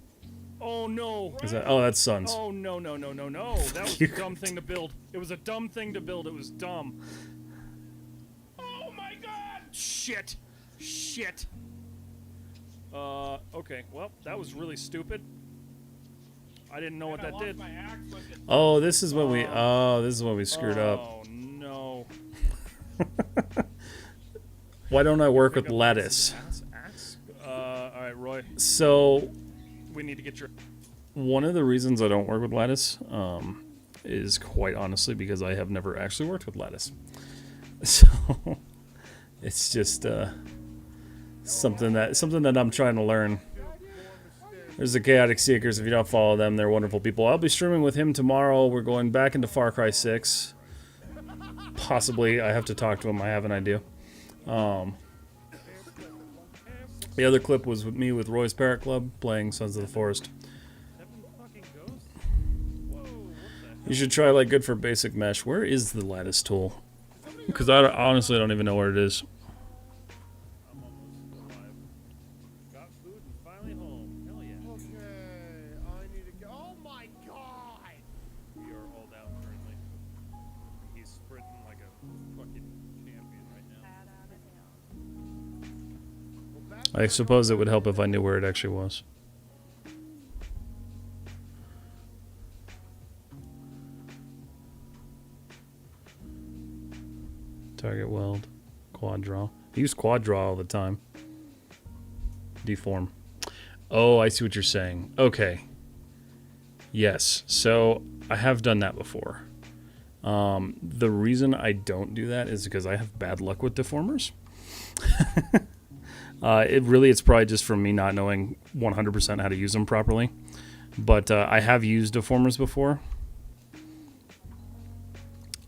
Oh no. Is that? Oh, that's Suns. Oh no. That was a dumb thing to build. It was a dumb thing to build. It was dumb. Oh my God! Shit. Okay. Well, that was really stupid. I didn't know what that did. Oh, this is what we. Oh, this is what we screwed up. Oh no. Why don't I work with lattice? All right, Roy. So, We need to get your. one of the reasons I don't work with lattice is quite honestly because I have never actually worked with lattice. So, it's just something that I'm trying to learn. There's the Chaotic Seekers. If you don't follow them, they're wonderful people. I'll be streaming with him tomorrow. We're going back into Far Cry 6. Possibly. I have to talk to him. I have an idea. The other clip was with me with Roy's Parrot Club playing Sons of the Forest. You should try like good for basic mesh. Where is the lattice tool? Because I honestly don't even know where it is. Got food and finally home. Hell yeah. Okay, I need to go. Oh my God! We are all down currently. He's sprinting like a fucking champion right now. I suppose it would help if I knew where it actually was. Target weld. Quad draw. I use quad draw all the time. Deform. Oh, I see what you're saying. Okay. Yes. So, I have done that before. The reason I don't do that is because I have bad luck with deformers. It's probably just from me not knowing 100% how to use them properly. But I have used deformers before.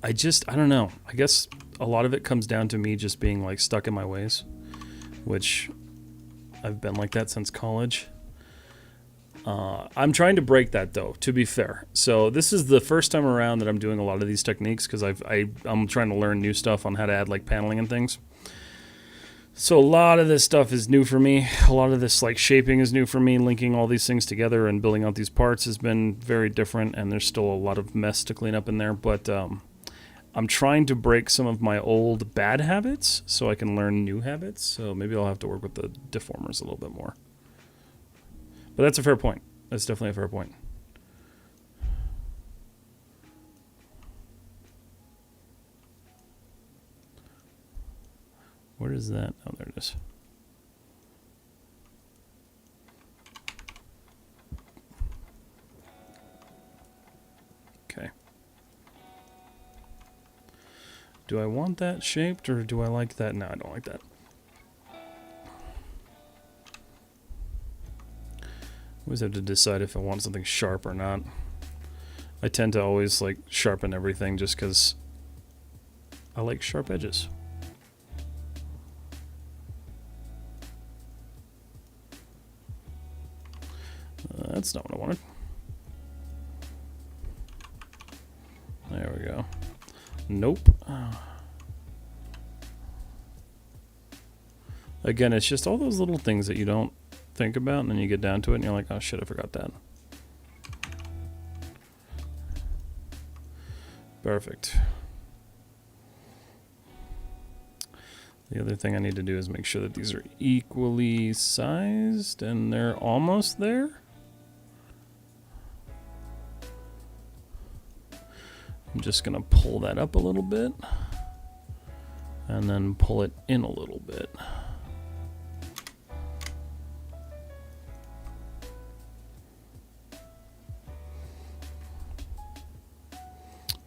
I don't know. I guess a lot of it comes down to me just being like stuck in my ways, which I've been like that since college. I'm trying to break that though, to be fair. So this is the first time around that I'm doing a lot of these techniques because I'm trying to learn new stuff on how to add like paneling and things. So a lot of this stuff is new for me. A lot of this like shaping is new for me. Linking all these things together and building out these parts has been very different, and there's still a lot of mess to clean up in there. But I'm trying to break some of my old bad habits so I can learn new habits. So maybe I'll have to work with the deformers a little bit more. But that's a fair point. That's definitely a fair point. Where is that? Oh, there it is. Okay. Do I want that shaped or do I like that? No, I don't like that. Always have to decide if I want something sharp or not. I tend to always like sharpen everything just because I like sharp edges. That's not what I wanted. There we go. Nope. Again, it's just all those little things that you don't think about, and then you get down to it and you're like, oh shit, I forgot that. Perfect. The other thing I need to do is make sure that these are equally sized, and they're almost there. I'm just gonna pull that up a little bit and then pull it in a little bit.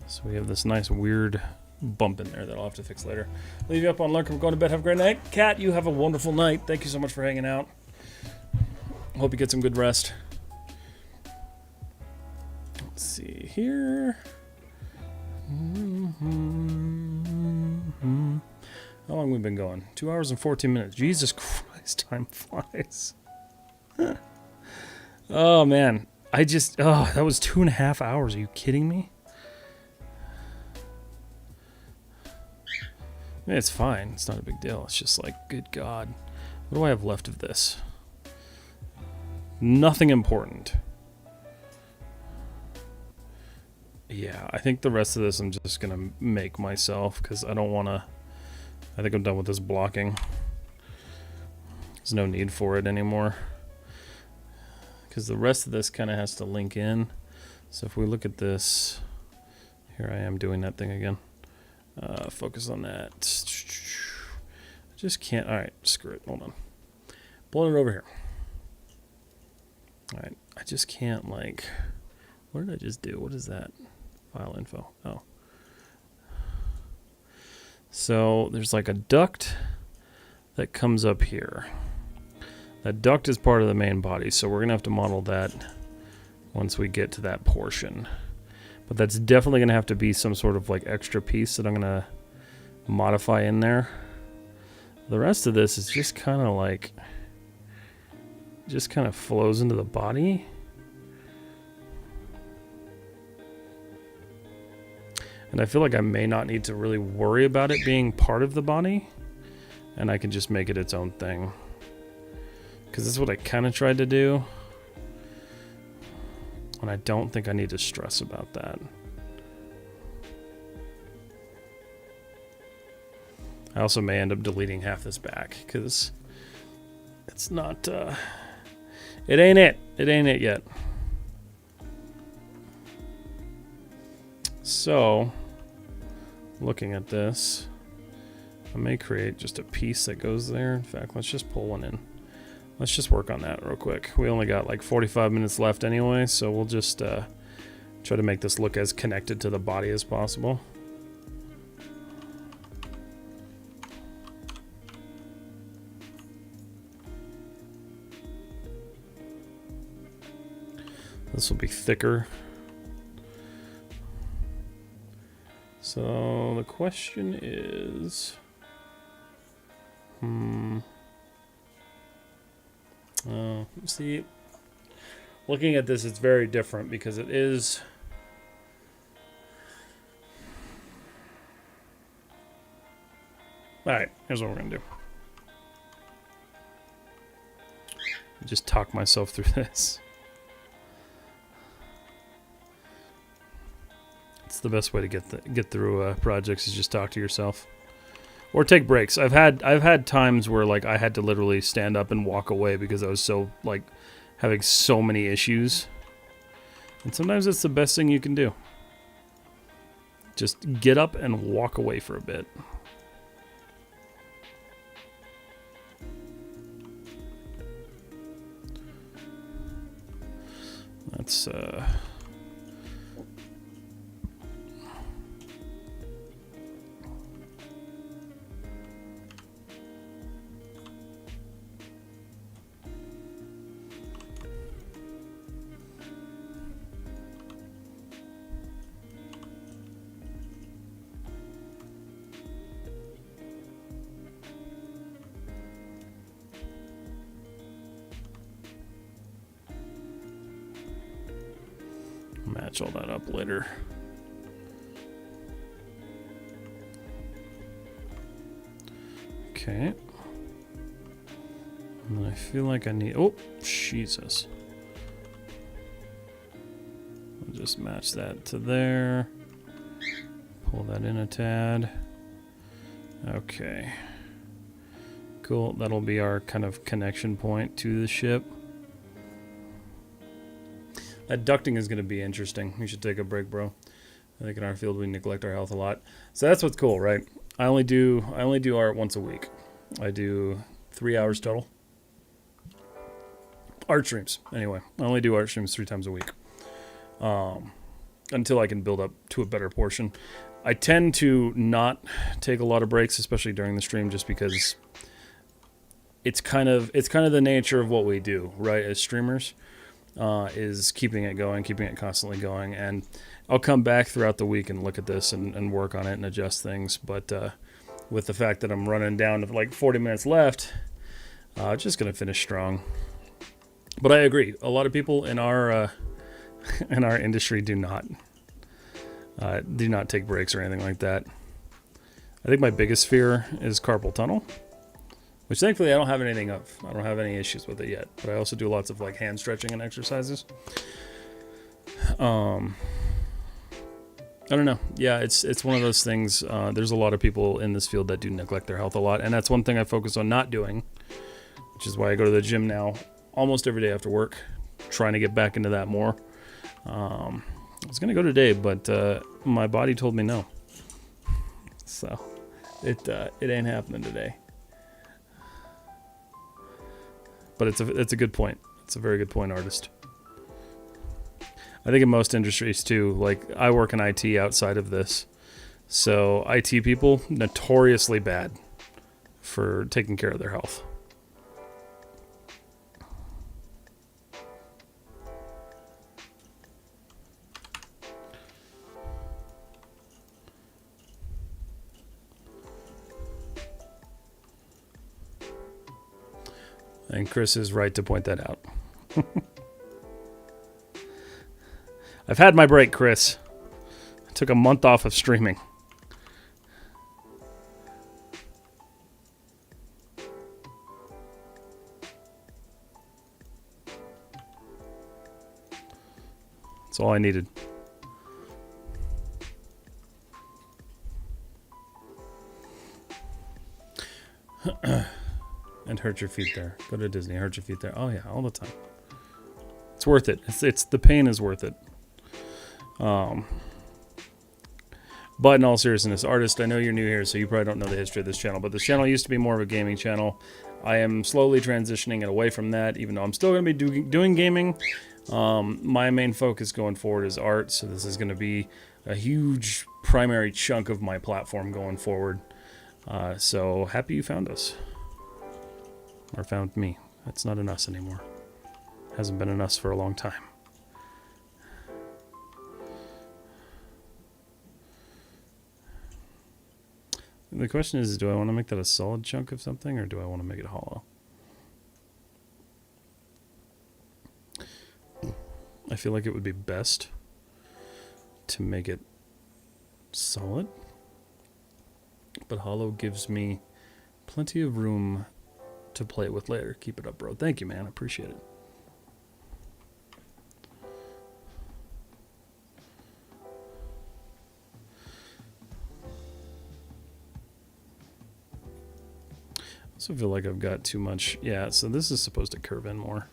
So we have this nice weird bump in there that I'll have to fix later. Leave you up on Lurker. We're going to bed. Have a great night. Kat, you have a wonderful night. Thank you so much for hanging out. Hope you get some good rest. Let's see here. How long have we been going? 2 hours and 14 minutes. Jesus Christ, time flies. Oh, man. That was 2.5 hours. Are you kidding me? Yeah, it's fine. It's not a big deal. It's just like, good God. What do I have left of this? Nothing important. Yeah, I think the rest of this I'm just going to make myself because I don't want to... I think I'm done with this blocking. There's no need for it anymore. Because the rest of this kind of has to link in. So if we look at this... Here I am doing that thing again. Focus on that. I just can't... Alright, screw it. Hold on. Pulling it over here. Alright, I just can't, like... What did I just do? What is that? File info. Oh. So there's like a duct that comes up here. That duct is part of the main body, so we're going to have to model that once we get to that portion. But that's definitely going to have to be some sort of like extra piece that I'm going to modify in there. The rest of this is just kind of like... just kind of flows into the body. And I feel like I may not need to really worry about it being part of the body. And I can just make it its own thing. Because this is what I kind of tried to do. And I don't think I need to stress about that. I also may end up deleting half this back. Because it's not... it ain't it. It ain't it yet. So... looking at this, I may create just a piece that goes there. In fact, let's just pull one in. Let's just work on that real quick. We only got like 45 minutes left anyway, so we'll just try to make this look as connected to the body as possible. This will be thicker. So the question is, see, looking at this, it's very different because it is, all right, here's what we're gonna do. Just talk myself through this. It's the best way to get through projects is just talk to yourself, or take breaks. I've had times where like I had to literally stand up and walk away because I was so like having so many issues. And sometimes it's the best thing you can do. Just get up and walk away for a bit. That's match all that up later. Okay. And I feel like I need... Oh, Jesus. I'll just match that to there. Pull that in a tad. Okay. Cool. That'll be our kind of connection point to the ship. That ducting is going to be interesting. We should take a break, bro. I think in our field we neglect our health a lot. So that's what's cool, right? I only do art once a week. I do 3 hours total. Art streams, anyway. I only do art streams 3 times a week. Until I can build up to a better portion. I tend to not take a lot of breaks, especially during the stream, just because it's kind of the nature of what we do, right? As streamers. Is keeping it going, keeping it constantly going, and I'll come back throughout the week and look at this and work on it and adjust things. But with the fact that I'm running down to like 40 minutes left, just gonna finish strong. But I agree. A lot of people in our in our industry do not take breaks or anything like that. I think my biggest fear is carpal tunnel, which thankfully I don't have anything of. I don't have any issues with it yet. But I also do lots of like hand stretching and exercises. I don't know. Yeah, it's one of those things. There's a lot of people in this field that do neglect their health a lot, and that's one thing I focus on not doing, which is why I go to the gym now almost every day after work, trying to get back into that more. I was gonna go today, but my body told me no, so it ain't happening today. But it's a good point. It's a very good point, artist. I think in most industries too, like I work in IT outside of this, so IT people notoriously bad for taking care of their health. And Chris is right to point that out. I've had my break, Chris. I took a month off of streaming. That's all I needed. And hurt your feet there. Go to Disney, hurt your feet there. Oh yeah, all the time. It's worth it. It's the pain is worth it. But in all seriousness, artist, I know you're new here, so you probably don't know the history of this channel, but this channel used to be more of a gaming channel. I am slowly transitioning it away from that, even though I'm still going to be doing gaming. My main focus going forward is art, so this is going to be a huge primary chunk of my platform going forward. So happy you found us. Or found me. That's not an us anymore. Hasn't been an us for a long time. The question is, do I want to make that a solid chunk of something, or do I want to make it hollow? I feel like it would be best to make it solid, but hollow gives me plenty of room to play with later. Keep it up, bro. Thank you, man. I appreciate it. I also feel like I've got too much. Yeah, so this is supposed to curve in more.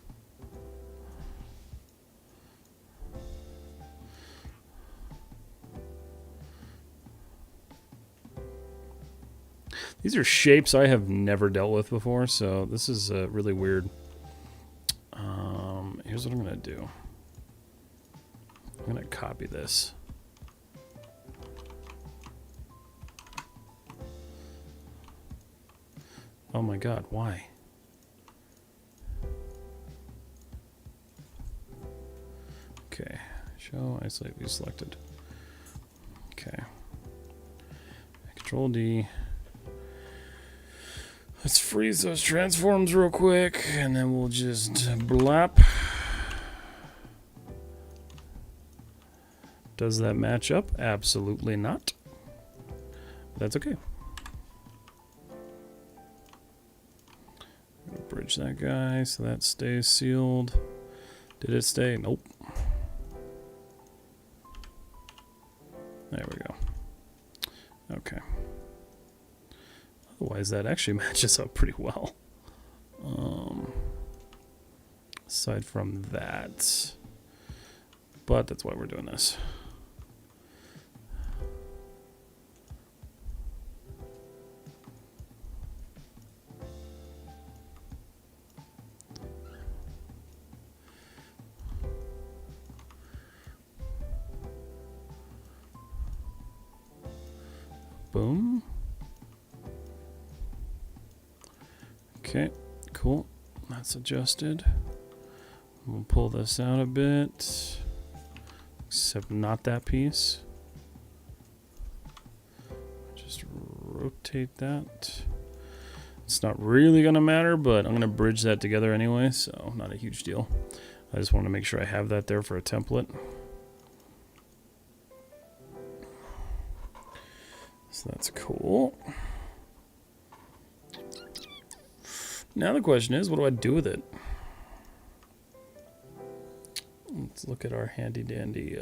These are shapes I have never dealt with before, so this is really weird. Here's what I'm going to do. I'm going to copy this. Oh my god, why? Okay, show, isolate, view selected. Okay. Control D. Let's freeze those transforms real quick, and then we'll just blap. Does that match up? Absolutely not. That's okay. Bridge that guy so that stays sealed. Did it stay? Nope. There we go. Okay. Otherwise, that actually matches up pretty well. Aside from that. But that's why we're doing this. Boom. Okay, cool. That's adjusted. We'll pull this out a bit. Except not that piece. Just rotate that. It's not really going to matter, but I'm going to bridge that together anyway, so not a huge deal. I just want to make sure I have that there for a template. So that's cool. Now the question is, what do I do with it? Let's look at our handy dandy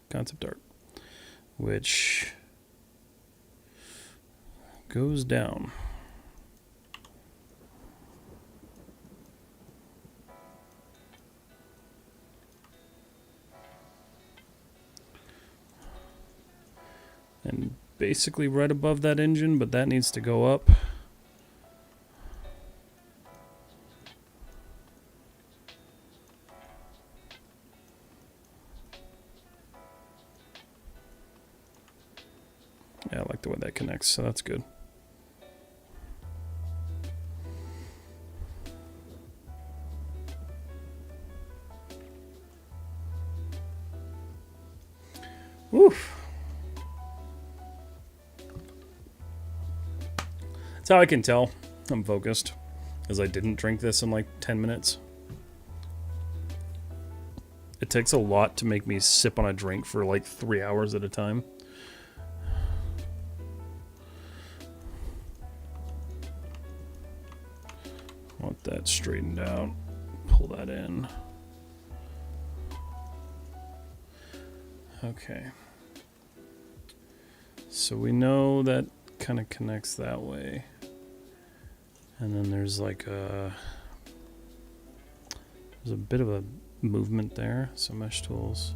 concept art, which goes down. And basically right above that engine, but that needs to go up. Yeah, I like the way that connects, so that's good. Oof. That's how I can tell I'm focused, as I didn't drink this in like 10 minutes. It takes a lot to make me sip on a drink for like 3 hours at a time. Want that straightened out. Pull that in. Okay. So we know that kind of connects that way. And then there's like a bit of a movement there. So mesh tools,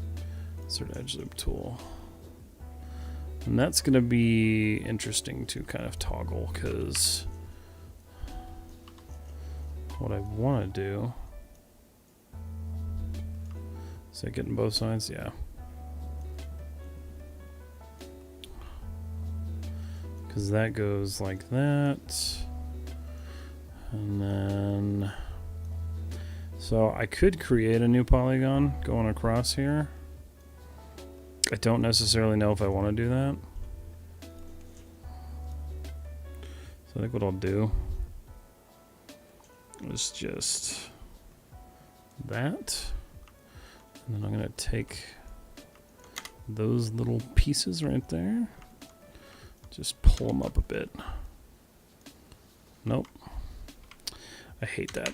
insert edge loop tool. And that's going to be interesting to kind of toggle, because what I want to do is I getting both sides? Yeah. Because that goes like that. And then, so I could create a new polygon going across here. I don't necessarily know if I want to do that. So I think what I'll do is just that. And then I'm going to take those little pieces right there. Just pull them up a bit. Nope. I hate that.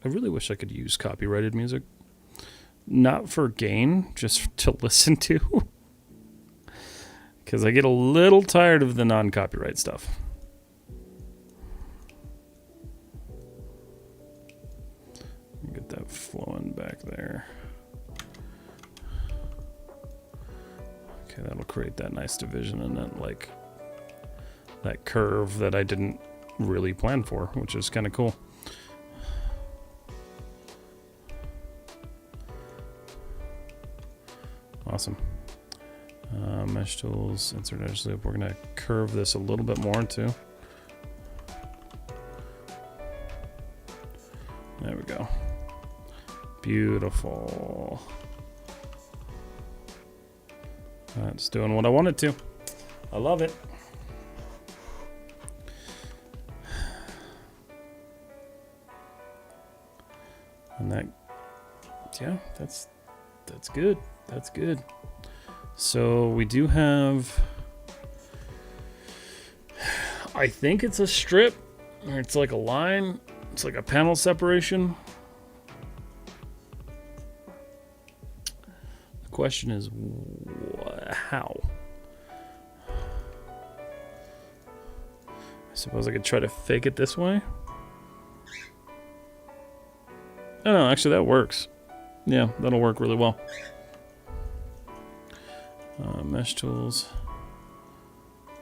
I really wish I could use copyrighted music. Not for gain, just to listen to. Because I get a little tired of the non-copyright stuff. Get that flowing back there. Okay, that'll create that nice division and then like that curve that I didn't really plan for, which is kind of cool. Awesome. Mesh tools, insert edge loop. We're gonna curve this a little bit more too. There we go. Beautiful. That's doing what I wanted to. I love it. And that, yeah, that's good. That's good. So we do have, I think it's a strip, or it's like a line. It's like a panel separation. The question is, how? I suppose I could try to fake it this way. Oh no, actually that works. Yeah, that'll work really well. Mesh tools.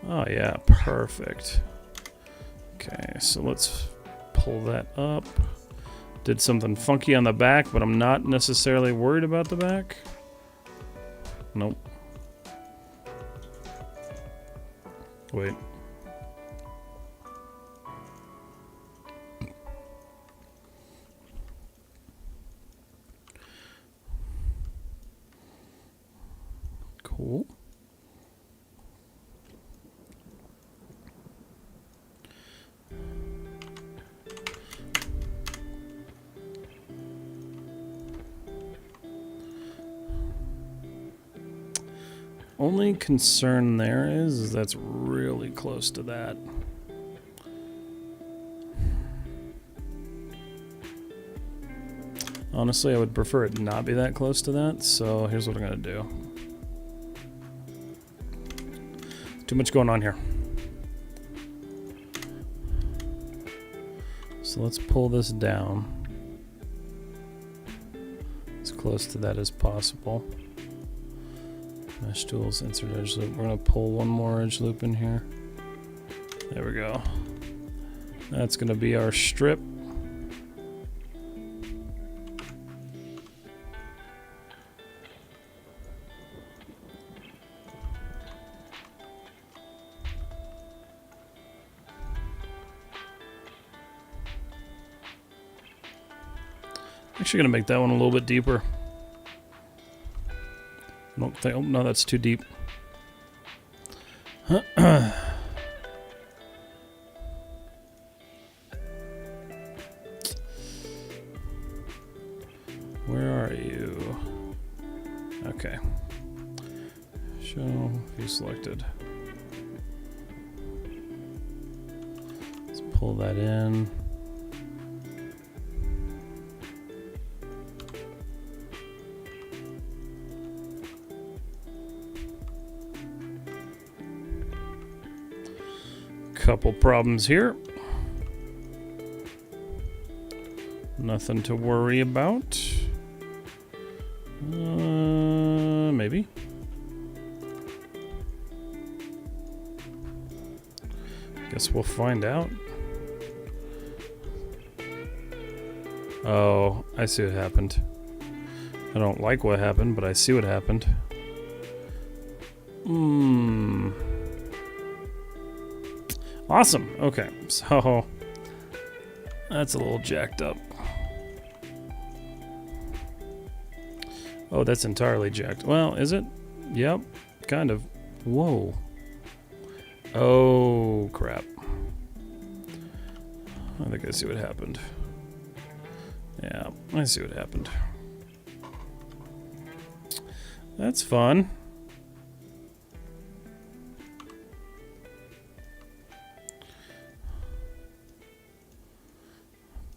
Oh yeah, perfect. Okay, so let's pull that up. Did something funky on the back, but I'm not necessarily worried about the back. Nope. Wait. Cool. Only concern there is that's really close to that. Honestly, I would prefer it not be that close to that, so here's what I'm gonna do. Too much going on here. So let's pull this down as close to that as possible. Mesh tools, insert edge loop. We're gonna pull one more edge loop in here. There we go. That's gonna be our strip. Actually gonna make that one a little bit deeper. Don't think, oh no, that's too deep. Where are you? Okay. Show view selected. Let's pull that in. Couple problems here. Nothing to worry about. Maybe. Guess we'll find out. Oh, I see what happened. I don't like what happened, but I see what happened. Awesome. Okay, so that's a little jacked up. Oh, that's entirely jacked. Well, is it? Yep, kind of. Whoa. Oh, crap. I think I see what happened. Yeah, I see what happened. That's fun.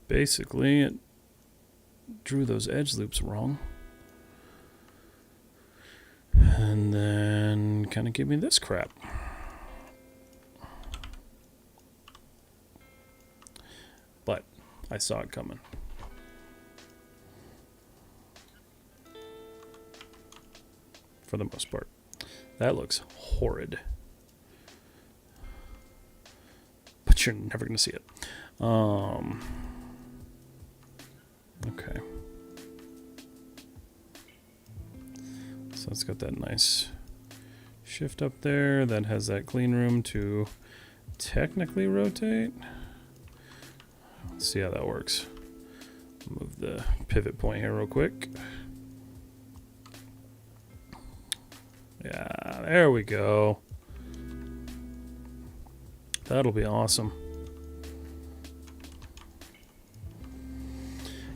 Basically, it drew those edge loops wrong. And then kind of gave me this crap. But I saw it coming. For the most part. That looks horrid. But you're never going to see it. Okay. So it's got that nice shift up there. That has that clean room to technically rotate. Let's see how that works. Move the pivot point here real quick. Yeah, there we go. That'll be awesome.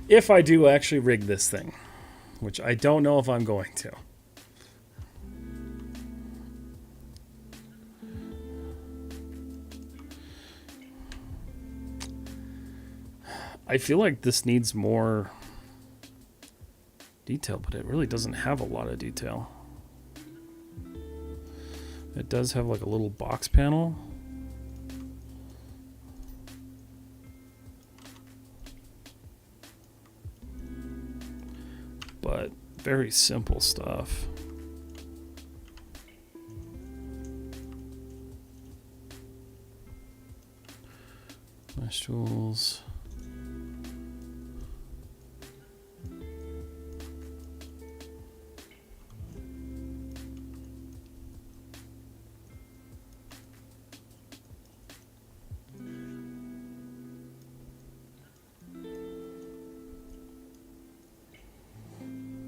If I do actually rig this thing, which I don't know if I'm going to. I feel like this needs more detail, but it really doesn't have a lot of detail. It does have like a little box panel. But very simple stuff. Mesh tools.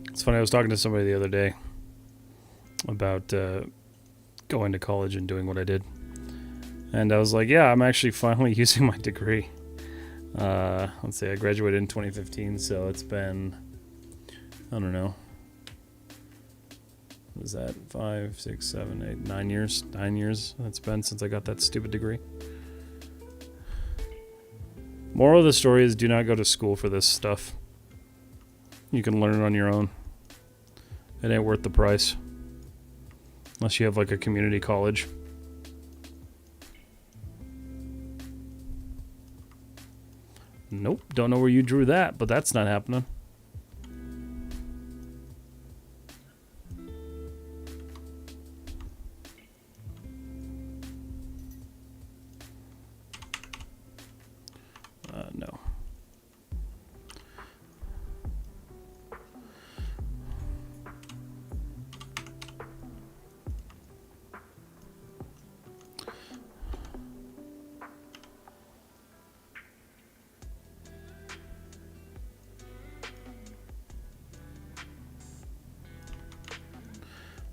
It's funny, I was talking to somebody the other day, about going to college and doing what I did. And I was like, yeah, I'm actually finally using my degree. Let's see, I graduated in 2015, so it's been, I don't know, what is that, 5, 6, 7, 8, 9 years? 9 years it's been since I got that stupid degree. Moral of the story is do not go to school for this stuff. You can learn it on your own. It ain't worth the price. Unless you have like a community college. Nope, don't know where you drew that, but that's not happening. No.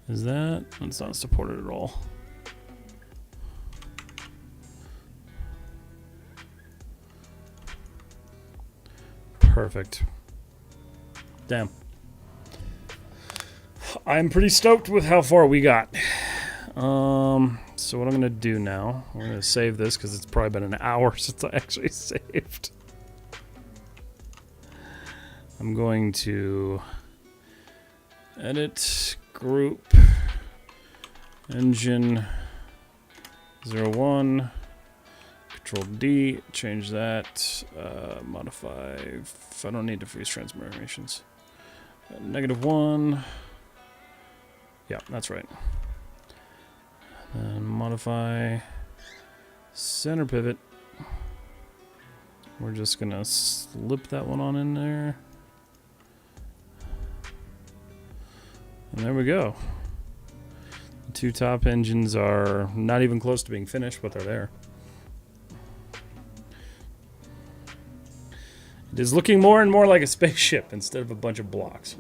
Is that? It's not supported at all. Perfect. Damn. I'm pretty stoked with how far we got. So what I'm going to do now, we're going to save this because it's probably been an hour since I actually saved. I'm going to edit group engine 01, Control D, change that, modify, I don't need to freeze transformations. -1, yeah, that's right. And modify center pivot. We're just gonna slip that one on in there. And there we go. The two top engines are not even close to being finished, but they're there. It is looking more and more like a spaceship instead of a bunch of blocks.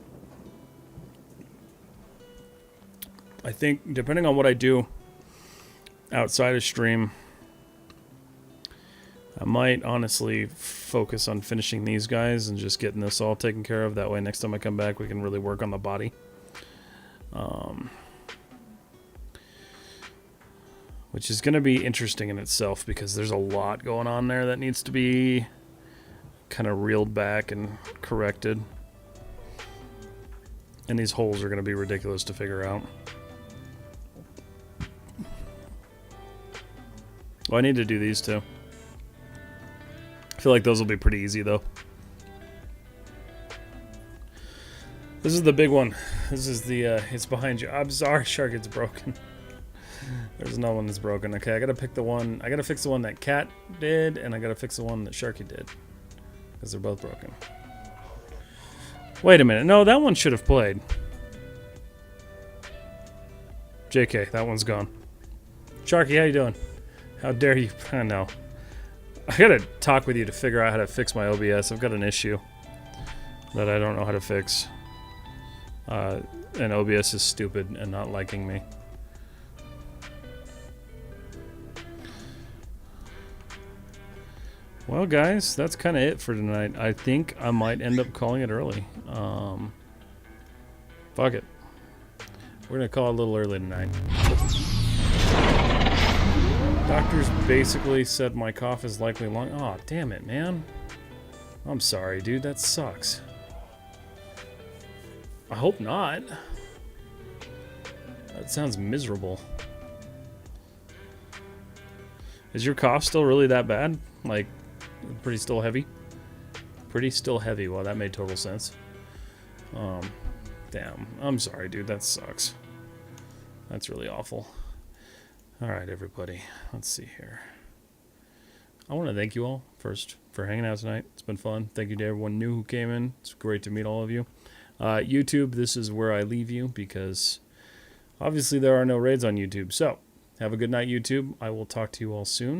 I think, depending on what I do outside of stream, I might honestly focus on finishing these guys and just getting this all taken care of. That way, next time I come back, we can really work on the body. Which is going to be interesting in itself because there's a lot going on there that needs to be kind of reeled back and corrected. And these holes are going to be ridiculous to figure out. Well, I need to do these too. I feel like those will be pretty easy though. This is the big one. This is the, it's behind you. I'm sorry, Shark, it's broken. There's no one that's broken. Okay, I gotta pick the one, I gotta fix the one that Cat did, and I gotta fix the one that Sharky did. Because they're both broken. Wait a minute, no, that one should have played. JK, that one's gone. Sharky, how you doing? How dare you? I know. I gotta talk with you to figure out how to fix my OBS. I've got an issue that I don't know how to fix. And OBS is stupid and not liking me. Well, guys, that's kind of it for tonight. I think I might end up calling it early. Fuck it. We're gonna call it a little early tonight. Doctors basically said my cough is likely long. Aw, oh, damn it, man. I'm sorry, dude. That sucks. I hope not. That sounds miserable. Is your cough still really that bad? Like, pretty still heavy? Pretty still heavy. Well, that made total sense. Damn. I'm sorry, dude. That sucks. That's really awful. Alright, everybody. Let's see here. I want to thank you all, first, for hanging out tonight. It's been fun. Thank you to everyone new who came in. It's great to meet all of you. YouTube, this is where I leave you, because obviously there are no raids on YouTube. So, have a good night, YouTube. I will talk to you all soon.